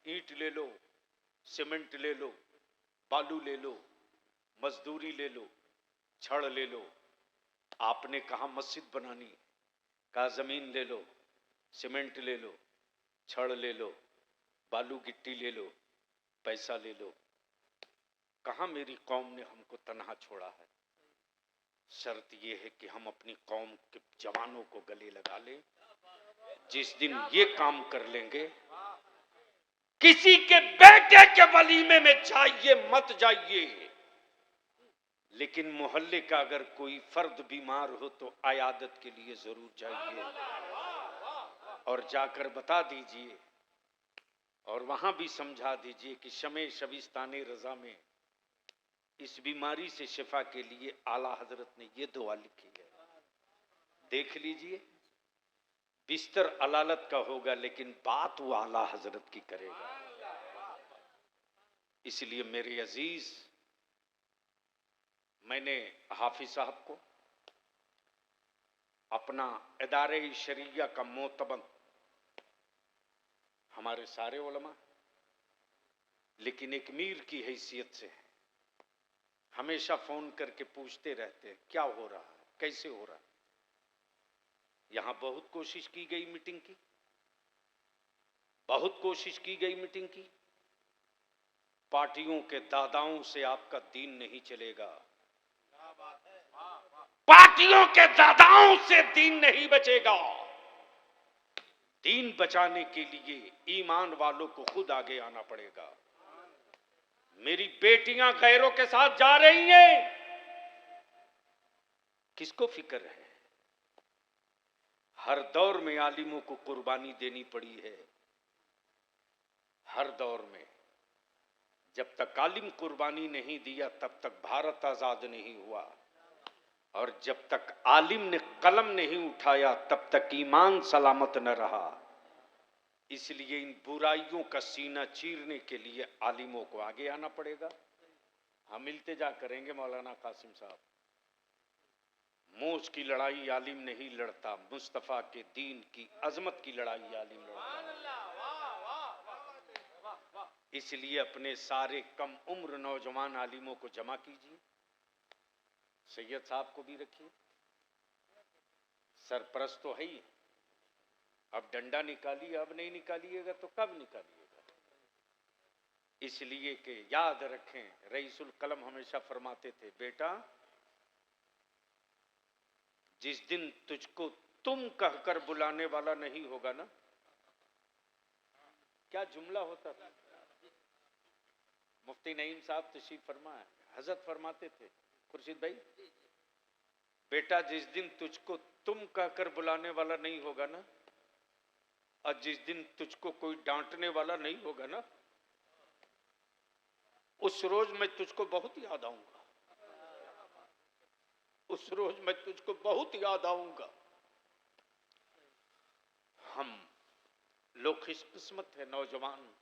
ईंट ले लो, सीमेंट ले लो, बालू ले लो, मजदूरी ले लो, छड़ ले लो। आपने कहा मस्जिद बनानी, कहा जमीन ले लो, सीमेंट ले लो, छड़ ले लो, बालू गिट्टी ले लो, पैसा ले लो। कहां मेरी कौम ने हमको तन्हा छोड़ा है? शर्त यह है कि हम अपनी कौम के जवानों को गले लगा लें। जिस दिन ये काम कर लेंगे, किसी के बेटे के वलीमे में जाइए मत जाइए, लेकिन मोहल्ले का अगर कोई फर्द बीमार हो तो आयादत के लिए जरूर जाइए और जाकर बता दीजिए और वहां भी समझा दीजिए कि शमे शबिस्ताने रजा में इस बीमारी से शिफा के लिए आला हजरत ने ये दुआ लिखी है। देख लीजिए, बिस्तर अलालत का होगा लेकिन बात वो आला हजरत की करेगा। इसलिए मेरे अजीज, मैंने हाफिज साहब को अपना इदारे शरिया का मोतबन, हमारे सारे उलमा, लेकिन एक मीर की हैसियत से हमेशा फोन करके पूछते रहते हैं क्या हो रहा है, कैसे हो रहा है। यहां बहुत कोशिश की गई मीटिंग की, बहुत कोशिश की गई मीटिंग की। पार्टियों के दादाओं से आपका दीन नहीं चलेगा, पार्टियों के दादाओं से दीन नहीं बचेगा। दीन बचाने के लिए ईमान वालों को खुद आगे आना पड़ेगा। मेरी बेटियां गैरों के साथ जा रही हैं, किसको फिक्र है? हर दौर में आलिमों को कुर्बानी देनी पड़ी है, हर दौर में। जब तक आलिम कुर्बानी नहीं दिया तब तक भारत आजाद नहीं हुआ, और जब तक आलिम ने कलम नहीं उठाया तब तक ईमान सलामत न रहा। इसलिए इन बुराइयों का सीना चीरने के लिए आलिमों को आगे आना पड़ेगा। हम मिलते जा करेंगे मौलाना कासिम साहब। मोज की लड़ाई आलिम नहीं लड़ता, मुस्तफा के दीन की अजमत की लड़ाई आलिम लड़ता। इसलिए अपने सारे कम उम्र नौजवान आलिमों को जमा कीजिए, सैयद साहब को भी रखिए, सरपरस्त तो है ही। अब डंडा निकालिए, अब नहीं निकालिएगा तो कब निकालिएगा? इसलिए कि याद रखें, रईसुल कलम हमेशा फरमाते थे, बेटा जिस दिन तुझको तुम कहकर बुलाने वाला नहीं होगा ना, क्या जुमला होता था? मुफ्ती नईम साहब तशरीफ फरमा है, हजरत फरमाते थे, खुर्शीद भाई, बेटा जिस दिन तुझको तुम कहकर बुलाने वाला नहीं होगा ना, और जिस दिन तुझको कोई डांटने वाला नहीं होगा ना, उस रोज मैं तुझको बहुत याद आऊंगा, उस रोज मैं तुझको बहुत याद आऊंगा। हम लोग खुशकिस्मत है नौजवान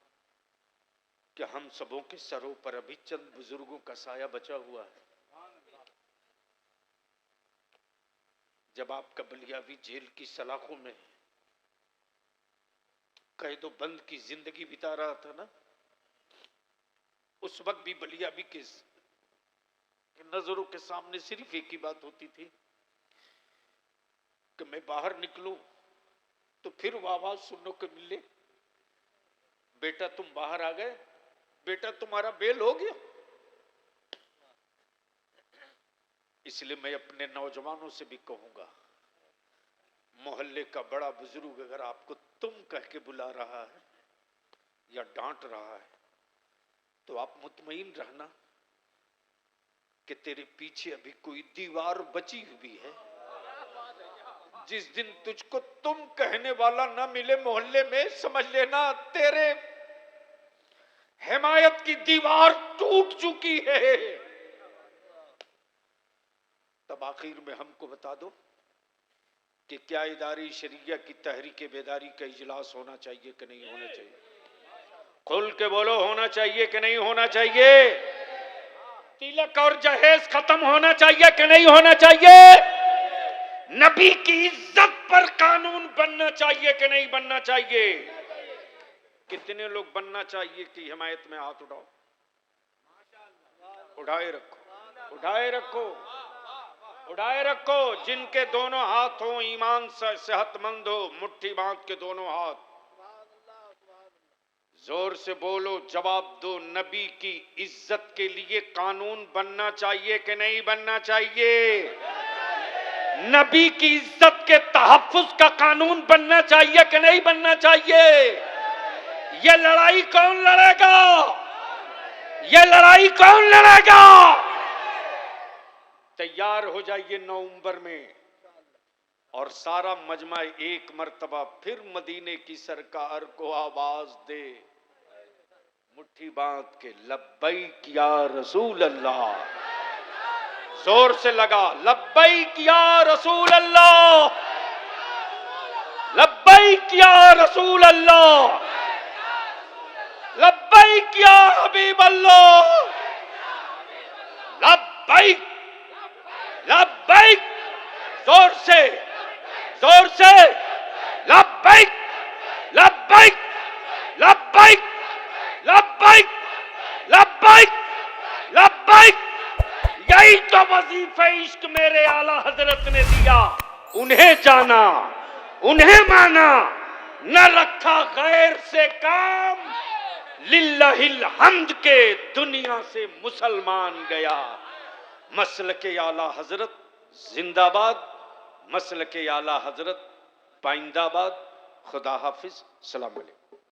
कि हम सबों के सरों पर अभी चंद बुजुर्गों का साया बचा हुआ है। जब आपका बलियावी जेल की सलाखों में कैदो बंद की जिंदगी बिता रहा था ना, उस वक्त भी बलियावी के कि नजरों के सामने सिर्फ एक ही बात होती थी कि मैं बाहर निकलूं तो फिर वो आवाज सुनने को मिले, बेटा तुम बाहर आ गए, बेटा तुम्हारा बेल हो गया। इसलिए मैं अपने नौजवानों से भी कहूंगा, मोहल्ले का बड़ा बुजुर्ग अगर आपको तुम कह के बुला रहा है या डांट रहा है तो आप मुतमईन रहना कि तेरे पीछे अभी कोई दीवार बची हुई है। जिस दिन तुझको तुम कहने वाला ना मिले मोहल्ले में, समझ लेना तेरे हिमायत की दीवार टूट चुकी है। तब आखिर में हमको बता दो कि क्या इदारी शरिया की तहरीक बेदारी का इजलास होना चाहिए कि नहीं होना चाहिए? खुल के बोलो, होना चाहिए कि नहीं होना चाहिए? तिलक और जहेज खत्म होना चाहिए कि नहीं होना चाहिए? नबी की इज्जत पर कानून बनना चाहिए कि नहीं बनना चाहिए? कितने लोग बनना चाहिए कि हिमायत में हाथ उठाओ? उठाए रखो, उठाए रखो, उठाए रखो। जिनके दोनों हाथ हो ईमान से सेहतमंद हो, मुट्ठी बांध के दोनों हाथ जोर से बोलो, जवाब दो। नबी की इज्जत के लिए कानून बनना चाहिए कि नहीं बनना चाहिए? नबी की इज्जत के तहफ्फुज का कानून बनना चाहिए कि नहीं बनना चाहिए? ये लड़ाई कौन लड़ेगा? ये लड़ाई कौन लड़ेगा? तैयार हो जाइए नवंबर में और सारा मजमा एक मर्तबा फिर मदीने की सरकार को आवाज दे, मुट्ठी बांध के, लब्बैक या रसूल अल्लाह। जोर से लगा, लब्बैक या रसूल अल्लाह, लब्बैक या रसूल अल्लाह, लब्बैक या हबीब अल्लाह, लब्बैक, लब्बैक, जोर से, जोर से, लब्बैक, लब्बैक, लब्बैक, लब्बैक, लब्बैक, लब्बैक। यही तो वजीफे इश्क मेरे आला हजरत ने दिया। उन्हें जाना, उन्हें माना, न रखा गैर से काम, लिल्लाहिल हम्द के दुनिया से मुसलमान गया। मसलके आला हजरत जिंदाबाद, मसलके आला हजरत पाइंदाबाद। खुदा हाफिज, सलाम अलैकुम।